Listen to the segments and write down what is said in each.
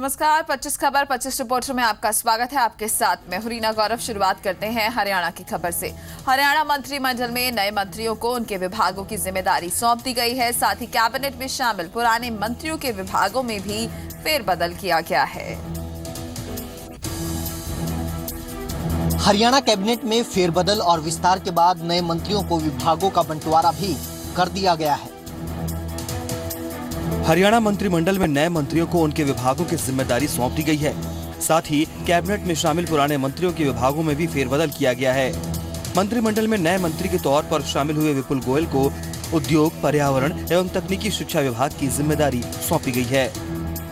नमस्कार, 25 खबर 25 रिपोर्टर में आपका स्वागत है। आपके साथ मैं हुरीना गौरव। शुरुआत करते हैं हरियाणा की खबर से। हरियाणा मंत्रिमंडल में नए मंत्रियों को उनके विभागों की जिम्मेदारी सौंप दी गई है। साथ ही कैबिनेट में शामिल पुराने मंत्रियों के विभागों में भी फेरबदल किया गया है। हरियाणा कैबिनेट में फेरबदल और विस्तार के बाद नए मंत्रियों को विभागों का बंटवारा भी कर दिया गया है। हरियाणा मंत्रिमंडल में नए मंत्रियों को उनके विभागों की जिम्मेदारी सौंप दी गई है। साथ ही कैबिनेट में शामिल पुराने मंत्रियों के विभागों में भी फेरबदल किया गया है। मंत्रिमंडल में नए मंत्री के तौर पर शामिल हुए विपुल गोयल को उद्योग, पर्यावरण एवं तकनीकी शिक्षा विभाग की जिम्मेदारी सौंपी गई है।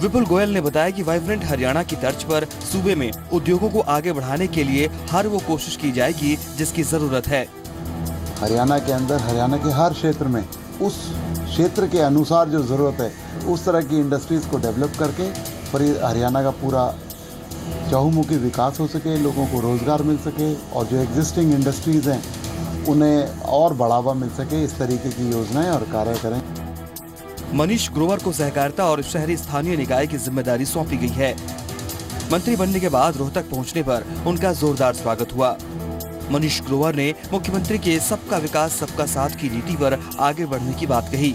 विपुल गोयल ने बताया कि वाइब्रेंट हरियाणा की तर्ज पर सूबे में उद्योगों को आगे बढ़ाने के लिए हर वो कोशिश की जाएगी जिसकी जरूरत है। हरियाणा के अंदर, हरियाणा के हर क्षेत्र में उस क्षेत्र के अनुसार जो ज़रूरत है उस तरह की इंडस्ट्रीज़ को डेवलप करके फिर हरियाणा का पूरा चहुमुखी विकास हो सके, लोगों को रोज़गार मिल सके और जो एग्जिस्टिंग इंडस्ट्रीज़ हैं उन्हें और बढ़ावा मिल सके। इस तरीके की योजनाएं और कार्य करें। मनीष ग्रोवर को सहकारिता और शहरी स्थानीय निकाय की जिम्मेदारी सौंपी गई है। मंत्री बनने के बाद रोहतक पहुंचने पर उनका जोरदार स्वागत हुआ। मनीष ग्रोवर ने मुख्यमंत्री के सबका विकास सबका साथ की नीति पर आगे बढ़ने की बात कही।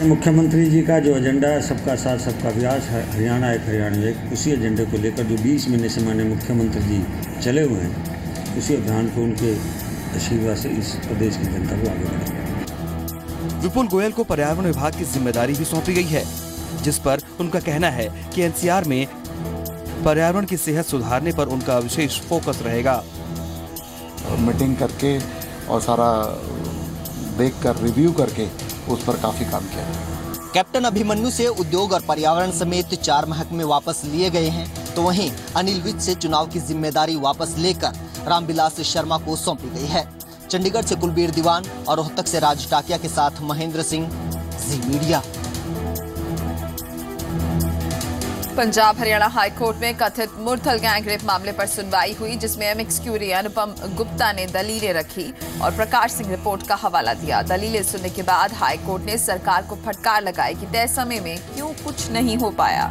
मुख्यमंत्री जी का जो एजेंडा है सबका साथ सबका विकास है, हरियाणा एक, उसी एजेंडे को लेकर जो 20 महीने से माननीय मुख्यमंत्री जी चले हुए हैं, उसी अभियान को उनके आशीर्वाद से इस प्रदेश की जनता को आगे बढ़ाएंगे। विपुल गोयल को पर्यावरण विभाग की जिम्मेदारी भी सौंपी गई है, जिस पर उनका कहना है कि एनसीआर में पर्यावरण की सेहत सुधारने पर उनका विशेष फोकस रहेगा। मीटिंग करके और सारा देखकर रिव्यू करके उस पर काफ़ी काम किया। कैप्टन अभिमन्यु से उद्योग और पर्यावरण समेत 4 महकमे वापस लिए गए हैं, तो वहीं अनिल विज से चुनाव की जिम्मेदारी वापस लेकर रामविलास शर्मा को सौंपी गई है। चंडीगढ़ से कुलबीर दीवान और रोहतक से राज टाकिया के साथ Mahendra Singh, Zee media. Punjab Haryana high court में कथित मुरथल गैंगरेप मामले पर सुनवाई हुई, जिसमें एमएक्स क्यूरी अनुपम गुप्ता ने दलीलें रखी और प्रकाश सिंह रिपोर्ट का हवाला दिया। दलीलें सुनने के बाद हाई कोर्ट ने सरकार को फटकार लगाई कि तय समय में क्यों कुछ नहीं हो पाया।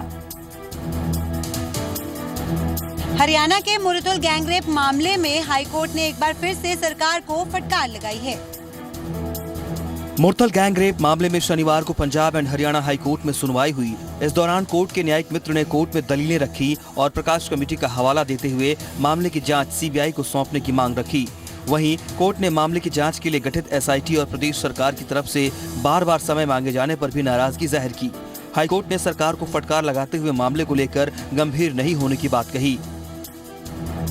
हरियाणा के मुरथल गैंगरेप मामले में हाई कोर्ट ने एक बार फिर से सरकार को फटकार लगाई है। मुरथल गैंगरेप मामले में शनिवार को Punjab and Haryana high court में सुनवाई हुई। इस दौरान कोर्ट के न्यायिक मित्र ने कोर्ट में दलीलें रखी और प्रकाश कमेटी का हवाला देते हुए मामले की जांच सीबीआई को सौंपने की मांग रखी। वहीं कोर्ट ने मामले की जांच के लिए गठित एसआईटी और प्रदेश सरकार की तरफ से बार-बार समय मांगे जाने पर भी नाराजगी जाहिर की। हाई कोर्ट ने सरकार को फटकार लगाते हुए मामले को लेकर गंभीर नहीं होने की बात कही।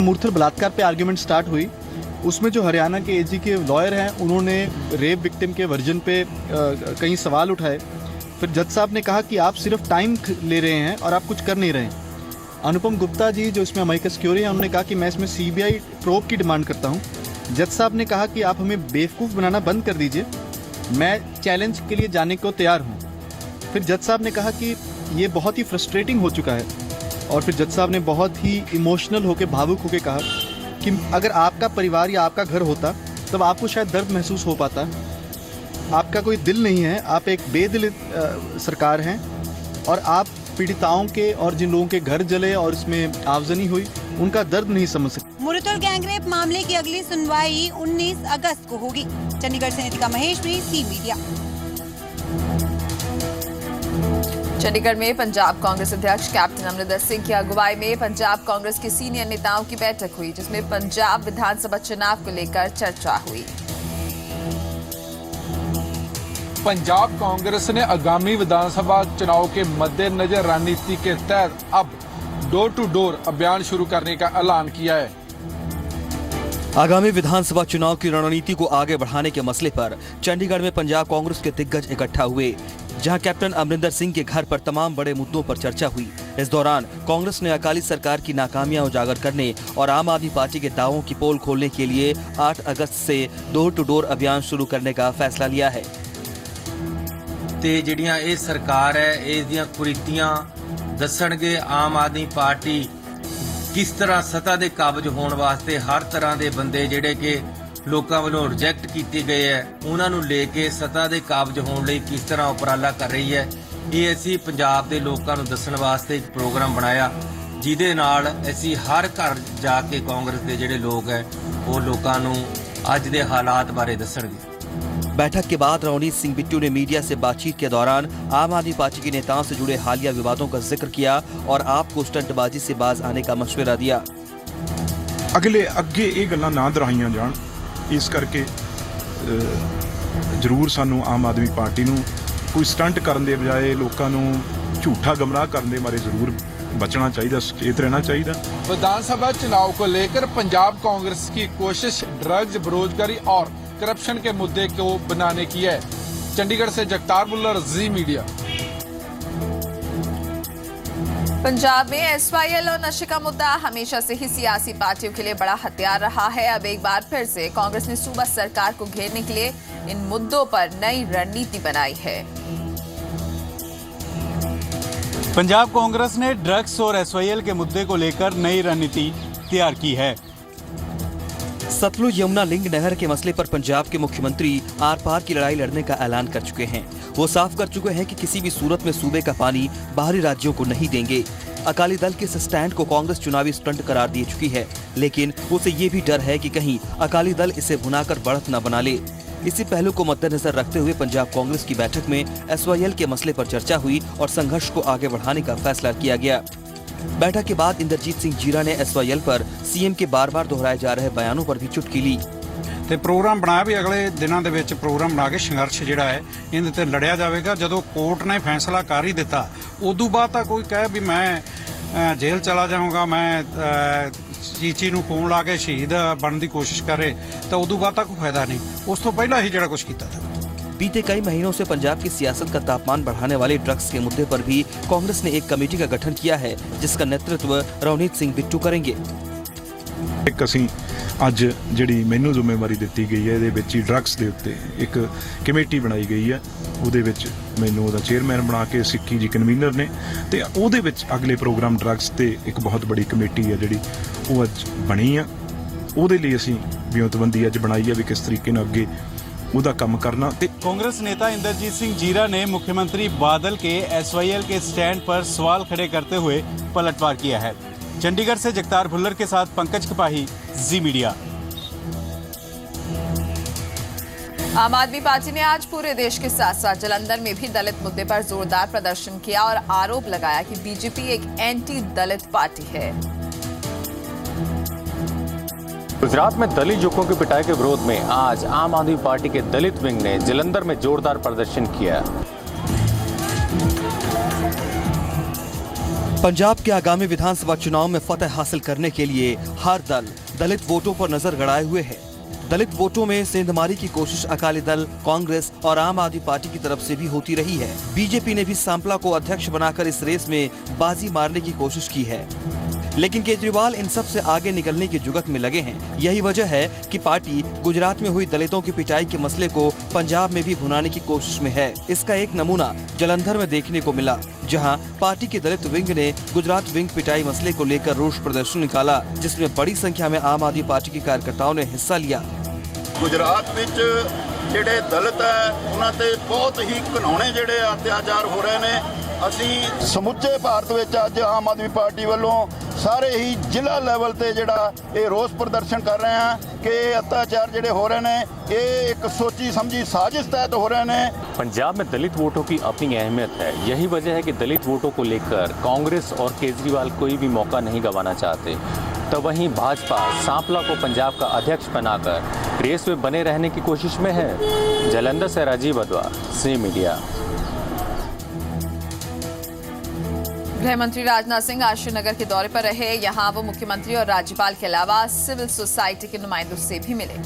मुरथल बलात्कार पे आर्ग्यूमेंट स्टार्ट हुई, उसमें जो हरियाणा के एजी के लॉयर हैं उन्होंने रेप विक्टिम के वर्जन पे कई सवाल उठाए। फिर जज साहब ने कहा कि आप सिर्फ टाइम ले रहे हैं और आप कुछ कर नहीं रहे हैं। अनुपम गुप्ता जी जो इसमें अमाइकस क्यूरी हैं, उन्होंने कहा कि मैं इसमें सीबीआई प्रोब की डिमांड करता हूं। जज साहब ने कहा कि आप हमें बेवकूफ़ बनाना बंद कर दीजिए, मैं चैलेंज के लिए जाने को तैयार हूँ। फिर जज साहब ने कहा कि ये बहुत ही फ्रस्ट्रेटिंग हो चुका है और फिर जज साहब ने बहुत ही इमोशनल होकर, भावुक होकर कहा कि अगर आपका परिवार या आपका घर होता तब आपको शायद दर्द महसूस हो पाता। आपका कोई दिल नहीं है, आप एक बेदिल सरकार हैं और आप पीड़िताओं के और जिन लोगों के घर जले और इसमें आगजनी हुई उनका दर्द नहीं समझ सकते। मुरथल गैंगरेप मामले की अगली सुनवाई 19 अगस्त को होगी। चंडीगढ़ से नितिका महेश्वरी, सी मीडिया। चंडीगढ़ में पंजाब कांग्रेस अध्यक्ष कैप्टन अमरिंदर सिंह की अगुवाई में पंजाब कांग्रेस के सीनियर नेताओं की बैठक हुई, जिसमें पंजाब विधानसभा चुनाव को लेकर चर्चा हुई। पंजाब कांग्रेस ने आगामी विधानसभा चुनाव के मद्देनजर रणनीति के तहत अब डोर टू डोर अभियान शुरू करने का ऐलान किया है। आगामी विधानसभा चुनाव की रणनीति को आगे बढ़ाने के मसले पर चंडीगढ़ में पंजाब कांग्रेस के दिग्गज इकट्ठा हुए, जहां कैप्टन अमरिंदर सिंह के घर पर तमाम बड़े मुद्दों पर चर्चा हुई। इस दौरान कांग्रेस ने अकाली सरकार की नाकामियां उजागर करने और आम आदमी पार्टी के दावों की पोल खोलने के लिए 8 अगस्त से डोर टू डोर अभियान शुरू करने का फैसला लिया है। ਤੇ ਜਿਹੜੀਆਂ ਇਹ ਸਰਕਾਰ ਹੈ ਇਸ ਦੀਆਂ ਕੁਰੀਤੀਆਂ ਦੱਸਣਗੇ। ਆਮ ਆਦਮੀ ਪਾਰਟੀ ਕਿਸ ਤਰ੍ਹਾਂ ਸੱਤਾ ਦੇ ਕਾਬਜ ਹੋਣ ਵਾਸਤੇ ਹਰ ਤਰ੍ਹਾਂ ਦੇ ਬੰਦੇ ਜਿਹੜੇ ਕਿ ਲੋਕਾਂ ਵੱਲੋਂ ਰਿਜੈਕਟ ਕੀਤੇ ਗਏ ਹੈ ਉਹਨਾਂ ਨੂੰ ਲੈ ਕੇ ਸੱਤਾ ਦੇ ਕਾਬਜ ਹੋਣ ਲਈ ਕਿਸ ਤਰ੍ਹਾਂ ਉਪਰਾਲਾ ਕਰ ਰਹੀ ਹੈ, ਇਹ ਅਸੀਂ ਪੰਜਾਬ ਦੇ ਲੋਕਾਂ ਨੂੰ ਦੱਸਣ ਵਾਸਤੇ ਇੱਕ ਪ੍ਰੋਗਰਾਮ ਬਣਾਇਆ, ਜਿਹਦੇ ਨਾਲ ਅਸੀਂ ਹਰ ਘਰ ਜਾ ਕੇ ਕਾਂਗਰਸ ਦੇ ਜਿਹੜੇ ਲੋਕ ਹੈ ਉਹ ਲੋਕਾਂ ਨੂੰ ਅੱਜ ਦੇ ਹਾਲਾਤ ਬਾਰੇ ਦੱਸਣਗੇ। बैठक के बाद रवनीत सिंह बिट्टू ने मीडिया से बातचीत के दौरान आम आदमी पार्टी के नेताओं से जुड़े हालिया विवादों का जिक्र किया और आपको स्टंटबाजी से बाज आने का मशवरा दिया। ਅੱਗੇ ਇਹ ਗੱਲਾਂ ਨਾ ਦੁਹਰਾਈਆਂ ਜਾਣ, ਇਸ ਕਰਕੇ ਜ਼ਰੂਰ ਸਾਨੂੰ ਆਮ ਆਦਮੀ ਪਾਰਟੀ ਨੂੰ ਕੋਈ ਸਟੰਟ ਕਰਨ ਦੇ ਬਜਾਏ ਲੋਕਾਂ ਨੂੰ ਝੂਠਾ ਗਮਰਾਹ ਕਰਨ ਦੇ ਮਾਰੇ ਜ਼ਰੂਰ बचना चाहिए, सचेत रहना चाहिए। विधानसभा चुनाव को लेकर पंजाब कांग्रेस की कोशिश ड्रग्स, बेरोजगारी और करप्शन के मुद्दे को बनाने की है। चंडीगढ़ से जगतार बुल्लर, जी मीडिया। पंजाब में एसवाईएल और नशे का मुद्दा हमेशा से ही सियासी पार्टियों के लिए बड़ा हथियार रहा है। अब एक बार फिर से कांग्रेस ने सूबा सरकार को घेरने के लिए इन मुद्दों पर नई रणनीति बनाई है। पंजाब कांग्रेस ने ड्रग्स और एसवाईएल के मुद्दे को लेकर नई रणनीति तैयार की है। सतलुज यमुना लिंक नहर के मसले पर पंजाब के मुख्यमंत्री आर पार की लड़ाई लड़ने का ऐलान कर चुके हैं। वो साफ कर चुके हैं कि किसी भी सूरत में सूबे का पानी बाहरी राज्यों को नहीं देंगे। अकाली दल के इस स्टैंड को कांग्रेस चुनावी स्टंट करार दे चुकी है, लेकिन उसे ये भी डर है कि कहीं अकाली दल इसे भुनाकर बढ़त न बना ले। इसी पहलू को मद्देनजर रखते हुए पंजाब कांग्रेस की बैठक में एसवाईएल के मसले पर चर्चा हुई और संघर्ष को आगे बढ़ाने का फैसला किया गया। बैठक के बाद इंद्रजीत सिंह जीरा ने एसवाईएल पर सीएम के बार-बार दोहराए जा रहे बयानों पर भी चुटकी ली। ਤੇ ਪ੍ਰੋਗਰਾਮ ਬਣਾਇਆ ਵੀ ਅਗਲੇ ਦਿਨਾਂ ਦੇ ਵਿੱਚ ਪ੍ਰੋਗਰਾਮ ਬਣਾ ਕੇ ਸੰਘਰਸ਼ ਜਿਹੜਾ ਹੈ ਇਹਦੇ ਤੇ ਲੜਿਆ ਜਾਵੇਗਾ। ਜਦੋਂ ਕੋਰਟ ਨੇ ਫੈਸਲਾ ਕਰ ਹੀ ਦਿੱਤਾ, ਉਦੋਂ ਬਾਅਦ ਤਾਂ ਕੋਈ ਕਹੇ ਵੀ ਮੈਂ ਜੇਲ੍ਹ ਚਲਾ ਜਾਊਂਗਾ, ਮੈਂ ਚੀਚੀ ਨੂੰ ਫੋਨ ਲਾ ਕੇ ਸ਼ਹੀਦ ਬਣਨ ਦੀ ਕੋਸ਼ਿਸ਼ ਕਰੇ, ਤਾਂ ਉਦੋਂ ਬਾਅਦ ਤਾਂ ਕੋਈ ਫਾਇਦਾ ਨਹੀਂ। ਉਸ ਤੋਂ ਪਹਿਲਾਂ ਹੀ ਜਿਹੜਾ ਕੁਝ ਕੀਤਾ था। बीते कई महीनों से पंजाब की सियासत का तापमान बढ़ाने वाले ड्रग्स के मुद्दे पर भी कांग्रेस ने एक कमेटी का गठन किया है, जिसका नेतृत्व रवनीत सिंह बिट्टू करेंगे। ਇੱਕ ਅਸੀਂ ਅੱਜ ਜਿਹੜੀ ਮੈਨੂੰ ਜ਼ਿੰਮੇਵਾਰੀ ਦਿੱਤੀ ਗਈ ਹੈ, ਇਹਦੇ ਵਿੱਚ ਹੀ ਡਰੱਗਸ ਦੇ ਉੱਤੇ ਇੱਕ ਕਮੇਟੀ ਬਣਾਈ ਗਈ ਹੈ। ਉਹਦੇ ਵਿੱਚ ਮੈਨੂੰ ਉਹਦਾ ਚੇਅਰਮੈਨ ਬਣਾ ਕੇ ਸਿੱਕੀ ਜੀ ਕਨਵੀਨਰ ਨੇ, ਤੇ ਉਹਦੇ ਵਿੱਚ ਅਗਲੇ ਪ੍ਰੋਗਰਾਮ ਡਰੱਗਸ ਤੇ ਇੱਕ ਬਹੁਤ ਬੜੀ ਕਮੇਟੀ ਹੈ ਜਿਹੜੀ ਉਹ ਅੱਜ ਬਣੀ ਆ। ਉਹਦੇ ਲਈ ਅਸੀਂ ਵਿਉਂਤਬੰਦੀ ਅੱਜ ਬਣਾਈ ਹੈ ਵੀ ਕਿਸ ਤਰੀਕੇ ਨਾਲ ਅੱਗੇ ਉਹਦਾ ਕੰਮ ਕਰਨਾ। ਤੇ कांग्रेस नेता इंद्रजीत सिंह जीरा ने मुख्यमंत्री बादल के एसवाईएल के स्टैंड पर सवाल खड़े करते हुए पलटवार किया है। चंडीगढ़ से जगतार भुल्लर के साथ पंकज कपाही, जी मीडिया। आम आदमी पार्टी ने आज पूरे देश के साथ साथ जालंधर में भी दलित मुद्दे पर जोरदार प्रदर्शन किया और आरोप लगाया कि बीजेपी एक एंटी दलित पार्टी है। गुजरात में दलित युवकों की पिटाई के विरोध में आज आम आदमी पार्टी के दलित विंग ने जालंधर में जोरदार प्रदर्शन किया। पंजाब के आगामी विधानसभा चुनाव में फतह हासिल करने के लिए हर दल दलित वोटों पर नजर गड़ाए हुए है। दलित वोटों में सेंधमारी की कोशिश अकाली दल, कांग्रेस और आम आदमी पार्टी की तरफ से भी होती रही है। बीजेपी ने भी सांपला को अध्यक्ष बनाकर इस रेस में बाजी मारने की कोशिश की है, लेकिन केजरीवाल इन सब से आगे निकलने की जुगत में लगे हैं। यही वजह है कि पार्टी गुजरात में हुई दलितों की पिटाई के मसले को पंजाब में भी भुनाने की कोशिश में है। इसका एक नमूना जालंधर में देखने को मिला, जहां पार्टी के दलित विंग ने गुजरात विंग पिटाई मसले को लेकर रोष प्रदर्शन निकाला, जिसमें बड़ी संख्या में आम आदमी पार्टी के कार्यकर्ताओं ने हिस्सा लिया। गुजरात विच ਜਿਹੜੇ ਦਲਿਤ ਹੈ ਉਹਨਾਂ ਤੇ ਬਹੁਤ ਹੀ ਘਿਨਾਉਣੇ ਜਿਹੜੇ ਅਤਿਆਚਾਰ ਹੋ ਰਹੇ ਨੇ। ਅਸੀਂ ਸਮੁੱਚੇ ਭਾਰਤ ਵਿੱਚ ਅੱਜ ਆਮ ਆਦਮੀ ਪਾਰਟੀ ਵੱਲੋਂ ਸਾਰੇ ਹੀ ਜ਼ਿਲ੍ਹਾ ਲੈਵਲ ਤੇ ਜਿਹੜਾ ਇਹ ਰੋਸ ਪ੍ਰਦਰਸ਼ਨ ਕਰ ਰਹੇ ਹਾਂ ਕਿ अत्याचार ਜਿਹੜੇ ਹੋ ਰਹੇ ਨੇ ਇਹ ਇੱਕ ਸੋਚੀ ਸਮਝੀ ਸਾਜ਼ਿਸ਼ ਤਹਿਤ ਹੋ ਰਹੇ ਨੇ। पंजाब में दलित वोटों की अपनी अहमियत है। यही वजह है कि दलित वोटों को लेकर कांग्रेस और केजरीवाल कोई भी मौका नहीं गंवाना चाहते। तो वहीं भाजपा सांपला को पंजाब का अध्यक्ष बनाकर रेस में बने रहने की कोशिश में है। जालंधर से राजीव अदवा, सी मीडिया। गृह मंत्री राजनाथ सिंह आज श्रीनगर के दौरे पर रहे। यहां वो मुख्यमंत्री और राज्यपाल के अलावा सिविल सोसाइटी के नुमाइंदों से भी मिले।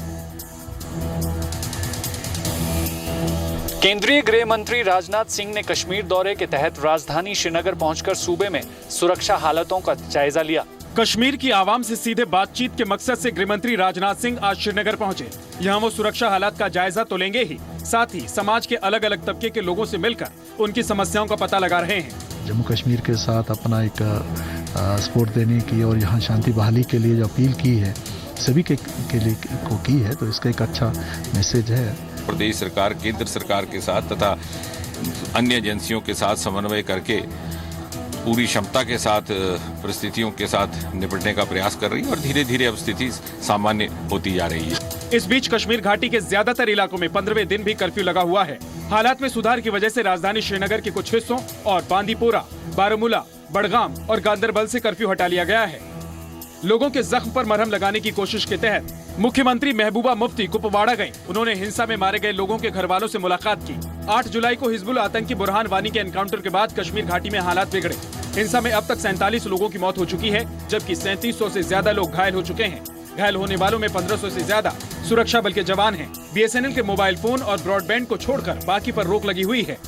केंद्रीय गृह मंत्री राजनाथ सिंह ने कश्मीर दौरे के तहत राजधानी श्रीनगर पहुंचकर सूबे में सुरक्षा हालातों का जायजा लिया। कश्मीर की आवाम से सीधे बातचीत के मकसद से गृह मंत्री राजनाथ सिंह आज श्रीनगर पहुंचे। यहां वो सुरक्षा हालात का जायजा तो लेंगे ही, साथ ही समाज के अलग अलग तबके के लोगों से मिलकर उनकी समस्याओं का पता लगा रहे हैं। जम्मू कश्मीर के साथ अपना एक सपोर्ट देने की और यहाँ शांति बहाली के लिए जो अपील की है सभी के लिए को की है, तो इसका एक अच्छा मैसेज है। प्रदेश सरकार केंद्र सरकार के साथ तथा अन्य एजेंसियों के साथ समन्वय करके पूरी क्षमता के साथ परिस्थितियों के साथ निपटने का प्रयास कर रही है और धीरे धीरे अब स्थिति सामान्य होती जा रही है। इस बीच कश्मीर घाटी के ज्यादातर इलाकों में 15वें दिन भी कर्फ्यू लगा हुआ है। हालात में सुधार की वजह से राजधानी श्रीनगर के कुछ हिस्सों और बांदीपोरा, बारामूला, बडगाम और गांदरबल से कर्फ्यू हटा लिया गया है। लोगों के जख्म पर मरहम लगाने की कोशिश के तहत मुख्यमंत्री महबूबा मुफ्ती कुपवाड़ा गयी। उन्होंने हिंसा में मारे गए लोगों के घर वालों से मुलाकात की। 8 जुलाई को हिजबुल आतंकी बुरहान वानी के एनकाउंटर के बाद कश्मीर घाटी में हालात बिगड़े। हिंसा में अब तक 47 लोगों की मौत हो चुकी है, जबकि 3700 से ज्यादा लोग घायल हो चुके हैं। घायल होने वालों में 1500 से ज्यादा सुरक्षा बल के जवान हैं। BSNL के मोबाइल फोन और ब्रॉडबैंड को छोड़कर बाकी पर रोक लगी हुई है।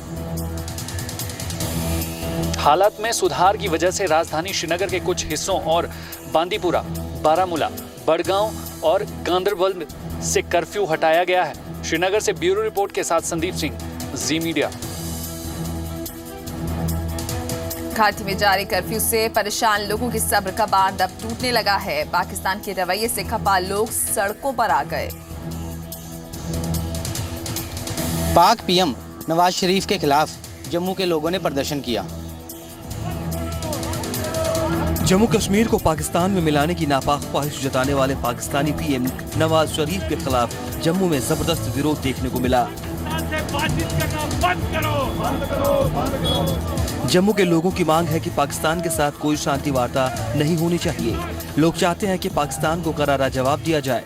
हालात में सुधार की वजह से राजधानी श्रीनगर के कुछ हिस्सों और बांदीपुरा, बारामूला, बडगांव और गांदरबल से कर्फ्यू हटाया गया है। श्रीनगर से ब्यूरो रिपोर्ट के साथ संदीप सिंह, जी मीडिया। घाटी में जारी कर्फ्यू से परेशान लोगों के सब्र का बांध अब टूटने लगा है। पाकिस्तान के रवैये से खफा लोग सड़कों पर आ गए। पाक पीएम नवाज शरीफ के खिलाफ जम्मू के लोगों ने प्रदर्शन किया। जम्मू कश्मीर को पाकिस्तान में मिलाने की नापाक ख्वाहिश जताने वाले पाकिस्तानी पीएम नवाज शरीफ के खिलाफ जम्मू में जबरदस्त विरोध देखने को मिला। जम्मू के लोगों की मांग है कि पाकिस्तान के साथ कोई शांति वार्ता नहीं होनी चाहिए। लोग चाहते हैं कि पाकिस्तान को करारा जवाब दिया जाए।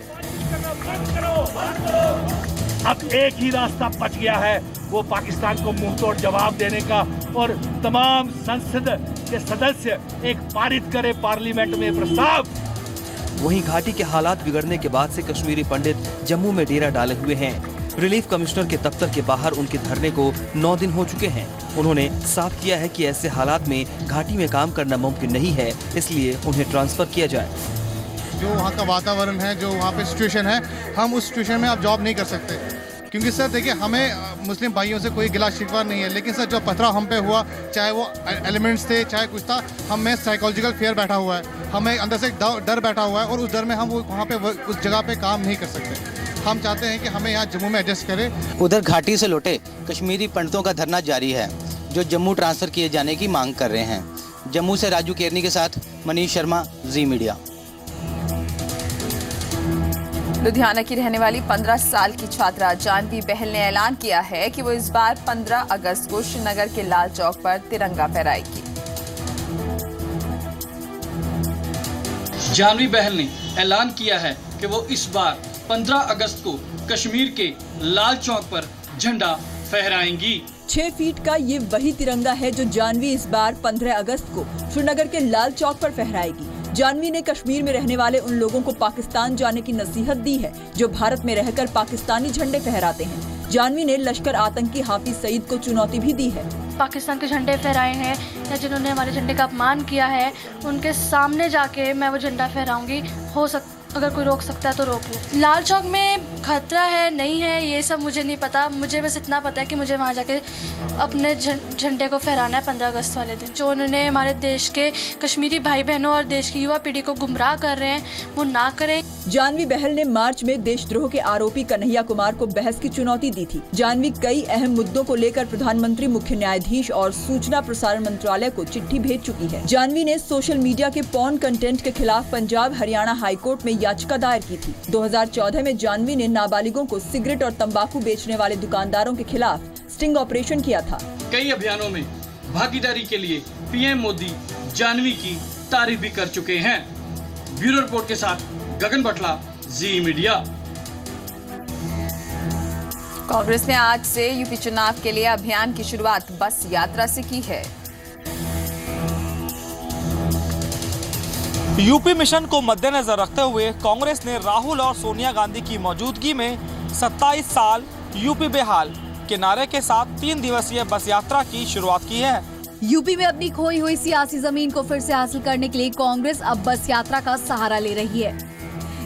अब एक ही रास्ता बच गया है, वो पाकिस्तान को मुंहतोड़ जवाब देने का, और तमाम संसद के सदस्य एक पारित करे पार्लियामेंट में प्रस्ताव। वहीं घाटी के हालात बिगड़ने के बाद से कश्मीरी पंडित जम्मू में डेरा डाले हुए हैं। रिलीफ कमिश्नर के दफ्तर के बाहर उनके धरने को 9 दिन हो चुके हैं। उन्होंने साफ किया है कि ऐसे हालात में घाटी में काम करना मुमकिन नहीं है, इसलिए उन्हें ट्रांसफर किया जाए। जो वहाँ का वातावरण है, जो वहाँ पे सिचुएशन है, हम उस सिचुएशन में अब जॉब नहीं कर सकते। क्योंकि सर देखिए, हमें मुस्लिम भाइयों से कोई गिला शिकवा नहीं है, लेकिन सर जो पथराव हम पे हुआ, चाहे वो एलिमेंट्स थे, चाहे कुछ था, हमें साइकोलॉजिकल फेयर बैठा हुआ है, हमें अंदर से डर बैठा हुआ है, और उस डर में हम वहाँ पे उस जगह पे काम नहीं कर सकते। हम चाहते हैं कि हमें यहाँ जम्मू में एडजस्ट करें। उधर घाटी से लौटे कश्मीरी पंडितों का धरना जारी है, जो जम्मू ट्रांसफर किए जाने की मांग कर रहे हैं। जम्मू से राजू केरनी के साथ मनीष शर्मा, जी मीडिया। लुधियाना की रहने वाली 15 साल की छात्रा जानवी बहल ने ऐलान किया है कि वो इस बार 15 अगस्त को श्रीनगर के लाल चौक पर तिरंगा फहराएगी। जानवी बहल ने ऐलान किया है कि वो इस बार 15 अगस्त को कश्मीर के लाल चौक पर झंडा फहराएंगी। 6 फीट का ये वही तिरंगा है जो जानवी इस बार 15 अगस्त को श्रीनगर के लाल चौक पर फहराएगी। जानवी ने कश्मीर में रहने वाले उन लोगों को पाकिस्तान जाने की नसीहत दी है जो भारत में रहकर पाकिस्तानी झंडे फहराते हैं। जानवी ने लश्कर आतंकी हाफिज सईद को चुनौती भी दी है। पाकिस्तान के झंडे फहराए हैं या जिन्होंने हमारे झंडे का अपमान किया है, उनके सामने जाके मैं वो झंडा फहराऊंगी। अगर कोई रोक सकता है तो रोक ले। लाल चौक में खतरा है नहीं है ये सब मुझे नहीं पता, मुझे बस इतना पता है कि मुझे वहाँ जाके अपने झंडे को फहराना है 15 अगस्त वाले दिन। जो उन्होंने हमारे देश के कश्मीरी भाई बहनों और देश की युवा पीढ़ी को गुमराह कर रहे हैं, वो ना करें। जानवी बहल ने मार्च में देशद्रोह के आरोपी कन्हैया कुमार को बहस की चुनौती दी थी। जानवी कई अहम मुद्दों को लेकर प्रधानमंत्री, मुख्य न्यायाधीश और सूचना प्रसारण मंत्रालय को चिट्ठी भेज चुकी है। जानवी ने सोशल मीडिया के पॉर्न कंटेंट के खिलाफ पंजाब हरियाणा हाईकोर्ट में याचिका दायर की थी। 2014 में जानवी ने नाबालिगों को सिगरेट और तंबाकू बेचने वाले दुकानदारों के खिलाफ स्टिंग ऑपरेशन किया था। कई अभियानों में भागीदारी के लिए पीएम मोदी जानवी की तारीफ भी कर चुके हैं। ब्यूरो रिपोर्ट के साथ गगन बटला, जी मीडिया। कांग्रेस ने आज से यूपी चुनाव के लिए अभियान की शुरुआत बस यात्रा से की है। यूपी मिशन को मद्देनजर रखते हुए कांग्रेस ने राहुल और सोनिया गांधी की मौजूदगी में 27 साल यूपी बेहाल के नारे के साथ 3 दिवसीय बस यात्रा की शुरुआत की है। यूपी में अपनी खोई हुई सियासी जमीन को फिर से हासिल करने के लिए कांग्रेस अब बस यात्रा का सहारा ले रही है।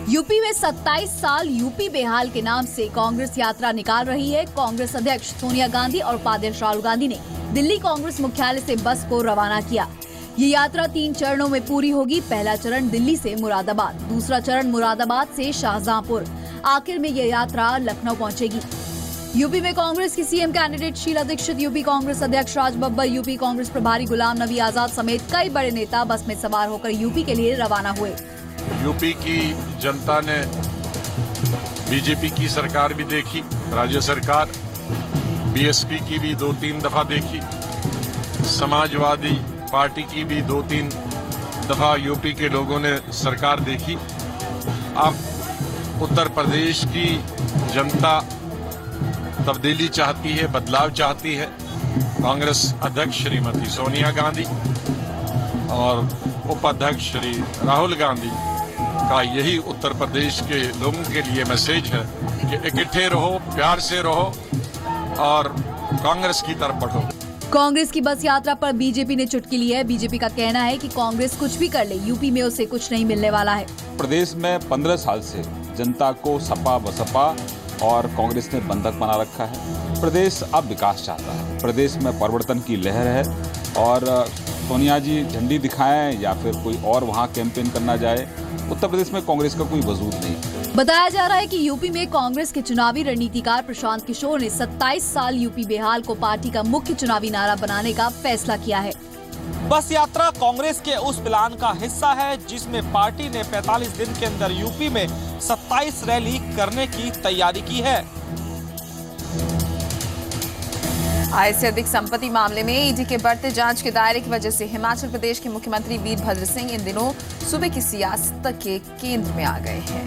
यूपी में 27 साल यूपी बेहाल के नाम से कांग्रेस यात्रा निकाल रही है। कांग्रेस अध्यक्ष सोनिया गांधी और उपाध्यक्ष राहुल गांधी ने दिल्ली कांग्रेस मुख्यालय से बस को रवाना किया। ये यात्रा 3 चरणों में पूरी होगी। पहला चरण दिल्ली से मुरादाबाद, दूसरा चरण मुरादाबाद से शाहजहांपुर, आखिर में ये यात्रा लखनऊ पहुंचेगी। यूपी में कांग्रेस की CM candidate Sheila Dikshit, UP Congress अध्यक्ष राज बब्बर, यूपी कांग्रेस प्रभारी गुलाम नबी आजाद समेत कई बड़े नेता बस में सवार होकर यूपी के लिए रवाना हुए। यूपी की जनता ने बीजेपी की सरकार भी देखी, राज्य सरकार बीएसपी की भी 2-3 दफा देखी, समाजवादी पार्टी की भी 2-3 दफा यूपी के लोगों ने सरकार देखी। अब उत्तर प्रदेश की जनता तब्दीली चाहती है, बदलाव चाहती है। कांग्रेस अध्यक्ष श्रीमती सोनिया गांधी और उपाध्यक्ष श्री राहुल गांधी का यही उत्तर प्रदेश के लोगों के लिए मैसेज है कि इकट्ठे रहो, प्यार से रहो और कांग्रेस की तरफ बढ़ो। कांग्रेस की बस यात्रा पर बीजेपी ने चुटकी ली है। बीजेपी का कहना है कि कांग्रेस कुछ भी कर ले, यूपी में उसे कुछ नहीं मिलने वाला है। प्रदेश में 15 साल से जनता को सपा बसपा और कांग्रेस ने बंधक बना रखा है। प्रदेश अब विकास चाहता है, प्रदेश में परिवर्तन की लहर है और सोनिया जी झंडी दिखाएं या फिर कोई और वहां कैंपेन करना जाए, उत्तर प्रदेश में कांग्रेस का कोई वजूद नहीं। बताया जा रहा है कि यूपी में कांग्रेस के चुनावी रणनीतिकार प्रशांत किशोर ने 27 साल यूपी बेहाल को पार्टी का मुख्य चुनावी नारा बनाने का फैसला किया है। बस यात्रा कांग्रेस के उस प्लान का हिस्सा है जिसमें पार्टी ने 45 दिन के अंदर यूपी में 27 रैली करने की तैयारी की है। आय से अधिक संपत्ति मामले में ईडी के बढ़ते जांच के दायरे की वजह से हिमाचल प्रदेश के मुख्यमंत्री वीरभद्र सिंह इन दिनों सूबे की सियासत के केंद्र में आ गए हैं।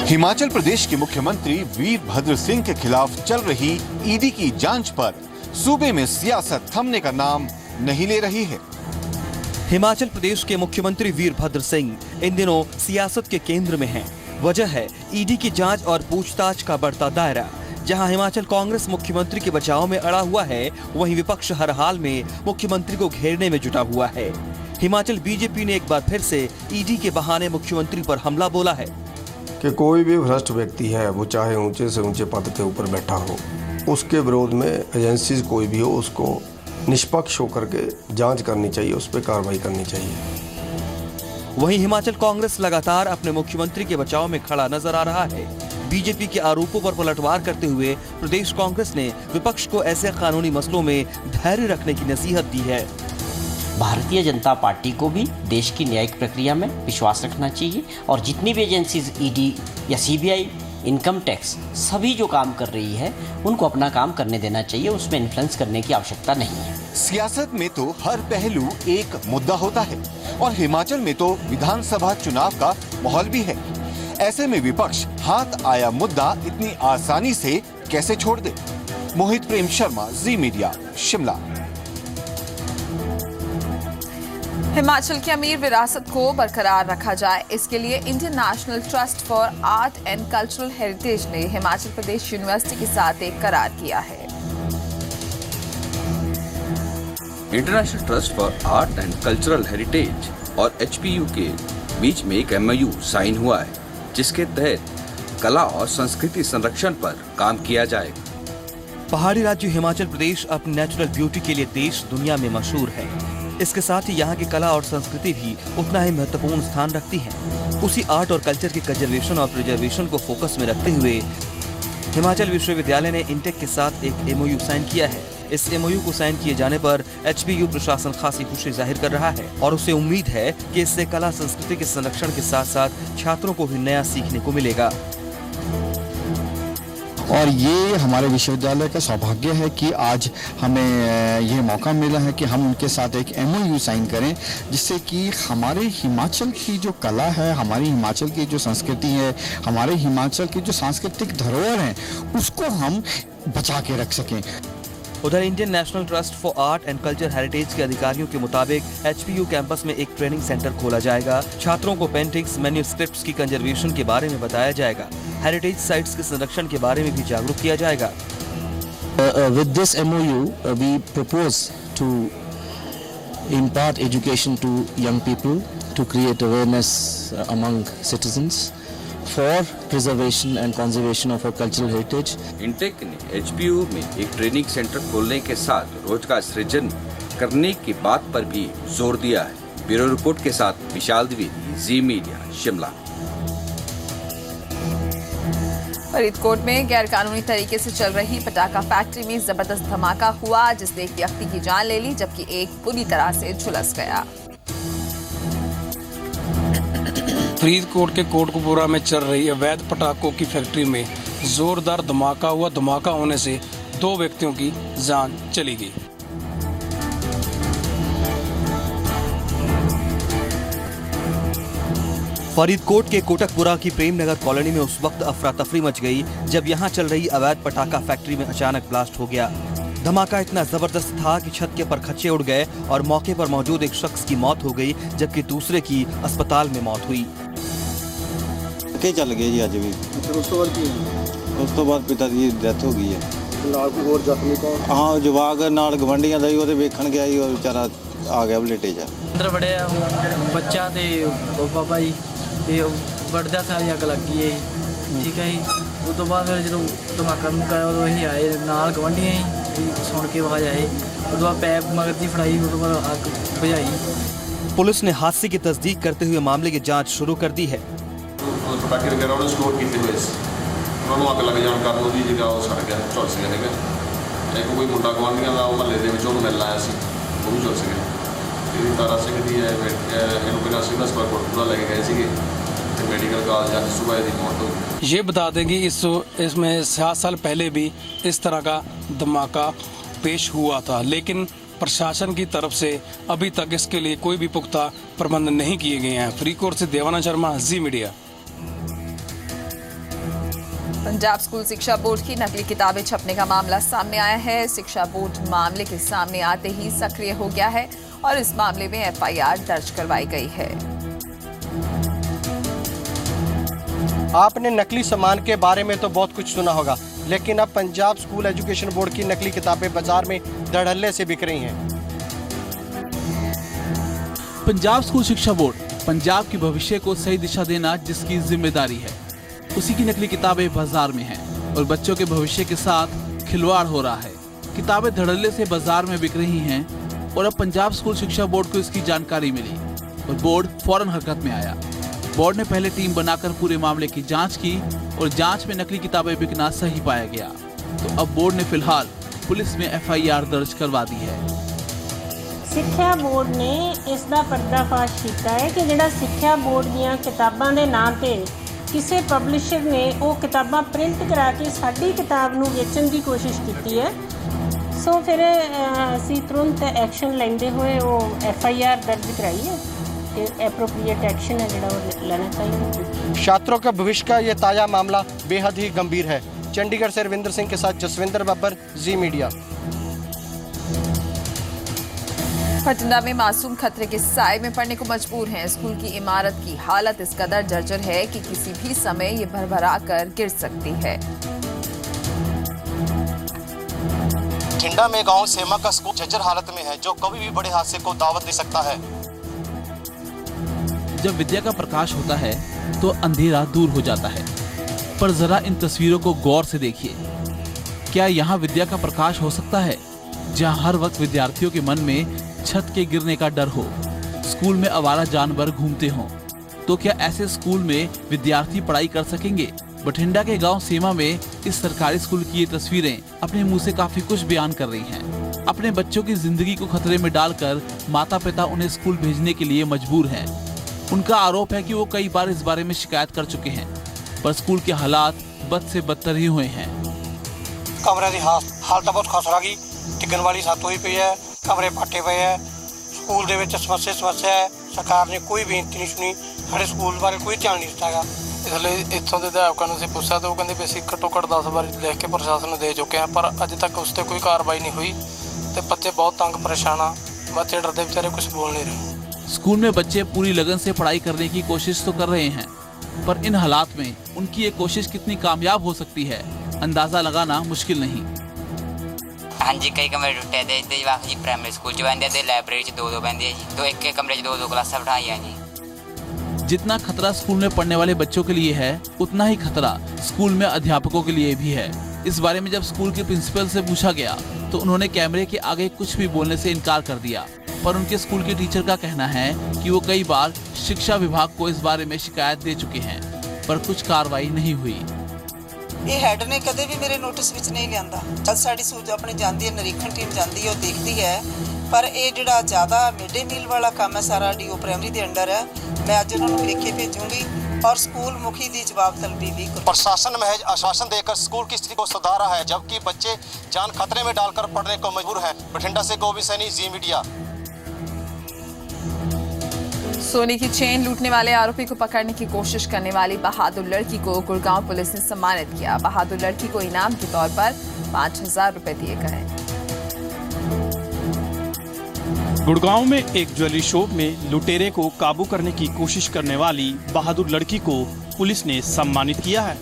हिमाचल प्रदेश के मुख्यमंत्री वीरभद्र सिंह के खिलाफ चल रही ईडी की जांच पर सूबे में सियासत थमने का नाम नहीं ले रही है। हिमाचल प्रदेश के मुख्यमंत्री वीरभद्र सिंह इन दिनों सियासत के केंद्र में हैं। वजह है ईडी की जांच और पूछताछ का बढ़ता दायरा। जहां हिमाचल कांग्रेस मुख्यमंत्री के बचाव में अड़ा हुआ है, वहीं विपक्ष हर हाल में मुख्यमंत्री को घेरने में जुटा हुआ है। हिमाचल बीजेपी ने एक बार फिर से ईडी के बहाने मुख्यमंत्री पर हमला बोला है कि कोई भी भ्रष्ट व्यक्ति है, वो चाहे ऊंचे से ऊंचे पद के ऊपर बैठा हो, उसके विरोध में एजेंसीज कोई भी हो, उसको निष्पक्ष होकर के जांच करनी चाहिए, उस पर कार्रवाई करनी चाहिए। वहीं हिमाचल कांग्रेस लगातार अपने मुख्यमंत्री के बचाव में खड़ा नजर आ रहा है। बीजेपी के आरोपों पर पलटवार करते हुए प्रदेश कांग्रेस ने विपक्ष को ऐसे कानूनी मसलों में धैर्य रखने की नसीहत दी है। भारतीय जनता पार्टी को भी देश की न्यायिक प्रक्रिया में विश्वास रखना चाहिए और जितनी भी एजेंसीज ईडी या सीबीआई, इनकम टैक्स सभी जो काम कर रही है उनको अपना काम करने देना चाहिए, उसमें इन्फ्लुएंस करने की आवश्यकता नहीं है। सियासत में तो हर पहलू एक मुद्दा होता है और हिमाचल में तो विधानसभा चुनाव का माहौल भी है। ऐसे में विपक्ष हाथ आया मुद्दा इतनी आसानी से कैसे छोड़ दे। मोहित प्रेम शर्मा, जी मीडिया, शिमला। हिमाचल की अमीर विरासत को बरकरार रखा जाए, इसके लिए Indian national trust for art and cultural heritage ने हिमाचल प्रदेश यूनिवर्सिटी के साथ एक करार किया है। International trust for art and cultural heritage और एचपीयू के बीच में एक एमओयू साइन हुआ है, जिसके तहत कला और संस्कृति संरक्षण पर काम किया जाएगा। पहाड़ी राज्य हिमाचल प्रदेश अपनी नेचुरल ब्यूटी के लिए देश दुनिया में मशहूर है। इसके साथ ही यहाँ की कला और संस्कृति भी उतना ही महत्वपूर्ण स्थान रखती है। उसी आर्ट और कल्चर के कंजर्वेशन और प्रिजर्वेशन को फोकस में रखते हुए हिमाचल विश्वविद्यालय ने इंटेक के साथ एक एमओयू साइन किया है। इस एमओयू को साइन किए जाने पर एचपीयू प्रशासन खासी खुशी जाहिर कर रहा है और उसे उम्मीद है कि इससे कला संस्कृति के संरक्षण के साथ साथ छात्रों को भी नया सीखने को मिलेगा। और ये हमारे विश्वविद्यालय का सौभाग्य है कि आज हमें ये मौका मिला है कि हम उनके साथ एक एमओयू साइन करें, जिससे कि हमारे हिमाचल की जो कला है, हमारी हिमाचल की जो संस्कृति है, हमारे हिमाचल की जो सांस्कृतिक धरोहर है, उसको हम बचा के रख सकें। उधर Indian national trust for art and culture heritage के अधिकारियों के मुताबिक एचपीयू कैंपस में एक ट्रेनिंग सेंटर खोला जाएगा। छात्रों को पेंटिंग्स, मैन्युस्क्रिप्ट्स की कंजर्वेशन के बारे में बताया जाएगा। हेरिटेज साइट्स के संरक्षण के बारे में भी जागरूक किया जाएगा। With this MOU, we propose to impart education to young people, to create awareness among citizens for preservation and conservation of our cultural heritage. Intake ने एचपीयू में एक ट्रेनिंग सेंटर खोलने के साथ रोजगार सृजन करने की बात पर भी जोर दिया है। ब्यूरो रिपोर्ट के साथ विशाल द्विवेदी, जी मीडिया, शिमला। फरीदकोट में गैरकानूनी तरीके से चल रही पटाखा फैक्ट्री में जबरदस्त धमाका हुआ, जिसने एक व्यक्ति की जान ले ली जबकि एक बुरी तरह से झुलस गया। फरीदकोट के कोटकपुरा में चल रही अवैध पटाखों की फैक्ट्री में जोरदार धमाका हुआ। धमाका होने से 2 व्यक्तियों की जान चली गई। फरीदकोट के कोटकपुरा की प्रेमनगर कॉलोनी में उस वक्त अफरा तफरी मच गई जब यहां चल रही अवैध पटाखा फैक्ट्री में अचानक ब्लास्ट हो गया। धमाका इतना जबरदस्त था कि छत के परखच्चे उड़ गए और मौके पर मौजूद एक शख्स की मौत हो गई जबकि दूसरे की अस्पताल में मौत हुई। चल गए जी अज भी उस तो बाद पिता की डेथ हो गई है। और जख्मी कौन? हाँ जवाक नाल गवंडियां दा ही वेखण गया ही और बेचारा आ गया बलेटे च अंदर वड़िया बच्चा ते पापा जी ते वड़दा सारी अग लग गई है। ठीक है जी उस तो बाद फिर जो धमाका मुकाया उदों असीं आए नाल गवंडियां ही सुन के आवाज आए उस बाद पैप मगर दी फड़ाई उस बाद अग बुझाई। पुलिस ने हादसे की तस्दीक करते हुए मामले की जांच शुरू कर दी है। पटाखे वगैरह उन्होंने स्टोर किए हुए उन्होंने अग लग जाने कारण उसकी जगह वो सड़ गया झुलस गया है। एक कोई मुंडा गवांढियां का महल्ले के मिलना आया सी वो भी झुलस गया। तारा सिंह की है सिविल हस्पताल कोटकपुरा लेके गए थे मेडिकल कॉलेज आज सुबह की मौत हो गई। ये बता दें कि इसमें 7 साल पहले भी इस तरह का धमाका पेश हुआ था, लेकिन प्रशासन की तरफ से अभी तक इसके लिए कोई भी पुख्ता प्रबंध नहीं किए गए हैं। फरीदकोट से देवानंद शर्मा, जी मीडिया। पंजाब स्कूल शिक्षा बोर्ड की नकली किताबें छपने का मामला सामने आया है। शिक्षा बोर्ड मामले के सामने आते ही सक्रिय हो गया है और इस मामले में एफआईआर दर्ज करवाई गई है। आपने नकली सामान के बारे में तो बहुत कुछ सुना होगा, लेकिन अब पंजाब स्कूल एजुकेशन बोर्ड की नकली किताबें बाजार में धड़ल्ले से बिक रही हैं। पंजाब स्कूल शिक्षा बोर्ड पंजाब के भविष्य को सही दिशा देना जिसकी जिम्मेदारी है, उसी की नकली किताबें बाजार में हैं और बच्चों के भविष्य के साथ खिलवाड़ हो रहा है। किताबें धड़ल्ले से बाजार में बिक रही हैं और अब पंजाब स्कूल शिक्षा बोर्ड को इसकी जानकारी मिली और बोर्ड फौरन हरकत में आया। बोर्ड ने पहले टीम बनाकर पूरे मामले की जांच की और जांच में नकली किताबें बिकना सही पाया गया। तो अब बोर्ड ने फिलहाल पुलिस में एफआईआर दर्ज करवा दी है। सिक्ख्या बोर्ड ने इसका पर्दाफाश किया है कि जिहड़ा सिक्ख्या बोर्ड दीयां किताबां दे नाम ते किसी पब्लिशर ने वो किताबां प्रिंट करा के साडी किताब नूं वेचण की कोशिश की है। सो फिर असी तुरंत एक्शन लेंदे हुए वो एफआईआर दर्ज कराई है। एप्रोप्रिएट एक्शन है जिहड़ा वो लेना चाहिए। छात्रों के भविष्य का ये ताज़ा मामला बेहद ही गंभीर है। चंडीगढ़ से रविंद्र सिंह के साथ जसविंदर बब्बर, जी मीडिया। पटना में मासूम खतरे के साए में पड़ने को मजबूर हैं। स्कूल की इमारत की हालत इस कदर जर्जर है कि किसी भी समय ये भरभरा कर गिर सकती है। ठिंडा में गांव सेमा का स्कूल जर्जर हालत में है, जो कभी भी बड़े हादसे को दावत दे सकता है। जब विद्या का प्रकाश होता है तो अंधेरा दूर हो जाता है, पर जरा इन तस्वीरों को गौर से देखिए। क्या यहाँ विद्या का प्रकाश हो सकता है जहाँ हर वक्त विद्यार्थियों के मन में छत के गिरने का डर हो, स्कूल में आवारा जानवर घूमते हों? तो क्या ऐसे स्कूल में विद्यार्थी पढ़ाई कर सकेंगे? बठिंडा के गांव सेमा में इस सरकारी स्कूल की ये तस्वीरें अपने मुंह से काफी कुछ बयान कर रही हैं। अपने बच्चों की जिंदगी को खतरे में डालकर माता पिता उन्हें स्कूल भेजने के लिए मजबूर हैं। उनका आरोप है कि वो कई बार इस बारे में शिकायत कर चुके हैं, पर स्कूल के हालात बद से बदतर ही हुए हैं। कमरे की हालत बहुत खसरा गई, टिकन वाली छत हुई पई है, कमरे पाटे पे है, स्कूल दे विच समस्या है। सरकार ने कोई बेनती नहीं सुनी, साढ़े स्कूल बारे कोई ध्यान नहीं दिता। इसलिए इतों के अध्यापकों ने पूछा तो कहते भी असीं घट्टो घट्ट 10 बार लिख के प्रशासन में दे चुके हैं, पर अज तक उस पर कोई कार्रवाई नहीं हुई। तो बच्चे बहुत तंग परेशान आ, बच्चे डरते बेचारे कुछ बोल नहीं रहे। स्कूल में बच्चे पूरी लगन से पढ़ाई करने की कोशिश तो कर रहे हैं, पर इन हालात में उनकी ये कोशिश कितनी कामयाब हो सकती है, अंदाजा लगाना मुश्किल नहीं। हाँ जी, कई कमरे टुटे थे जवाक जी प्राइमरी स्कूल च बहते थे, लाइब्रेरी च 2-2 बहते हैं जी, तो एक कमरे च 2-2 क्लासां बिठाई हैं जी। जितना खतरा स्कूल में पढ़ने वाले बच्चों के लिए है, उतना ही खतरा स्कूल में अध्यापकों के लिए भी है। इस बारे में जब स्कूल के प्रिंसिपल से पूछा गया तो उन्होंने कैमरे के आगे कुछ भी बोलने से इनकार कर दिया, पर उनके स्कूल के टीचर का कहना है कि वो कई बार शिक्षा विभाग को इस बारे में शिकायत दे चुके हैं, पर कुछ कार्रवाई नहीं हुई। ਇਹ ਹੈੱਡ ਨੇ ਕਦੇ ਵੀ ਮੇਰੇ ਨੋਟਿਸ ਵਿੱਚ ਨਹੀਂ ਲਿਆਂਦਾ। ਜਦ ਸਾਡੀ ਸੂਝ ਆਪਣੀ ਜਾਂਦੀ ਹੈ, ਨਿਰੀਖਣ ਟੀਮ ਜਾਂਦੀ ਹੈ, ਉਹ ਦੇਖਦੀ ਹੈ, ਪਰ ਇਹ ਜਿਹੜਾ ਜ਼ਿਆਦਾ ਮਿਡ ਡੇ ਮੀਲ ਵਾਲਾ ਕੰਮ ਹੈ ਸਾਰਾ ਡੀਓ ਪ੍ਰਾਇਮਰੀ ਦੇ ਅੰਡਰ ਹੈ। मैं आज उन्होंने लिख के भेजूंगी और स्कूल मुखी की जवाब तलबी भी करूंगी। प्रशासन महज आश्वासन देकर स्कूल की स्थिति को सुधारा है, जबकि बच्चे जान खतरे में डालकर पढ़ने को मजबूर हैं। बठिंडा से गोविंद सैनी, जी मीडिया। सोने की चेन लूटने वाले आरोपी को पकड़ने की कोशिश करने वाली बहादुर लड़की को गुड़गांव पुलिस ने सम्मानित किया। बहादुर लड़की को इनाम के तौर पर 5,000 रुपए दिए गए। गुड़गांव में एक ज्वेलरी शॉप में लुटेरे को काबू करने की कोशिश करने वाली बहादुर लड़की को पुलिस ने सम्मानित किया है।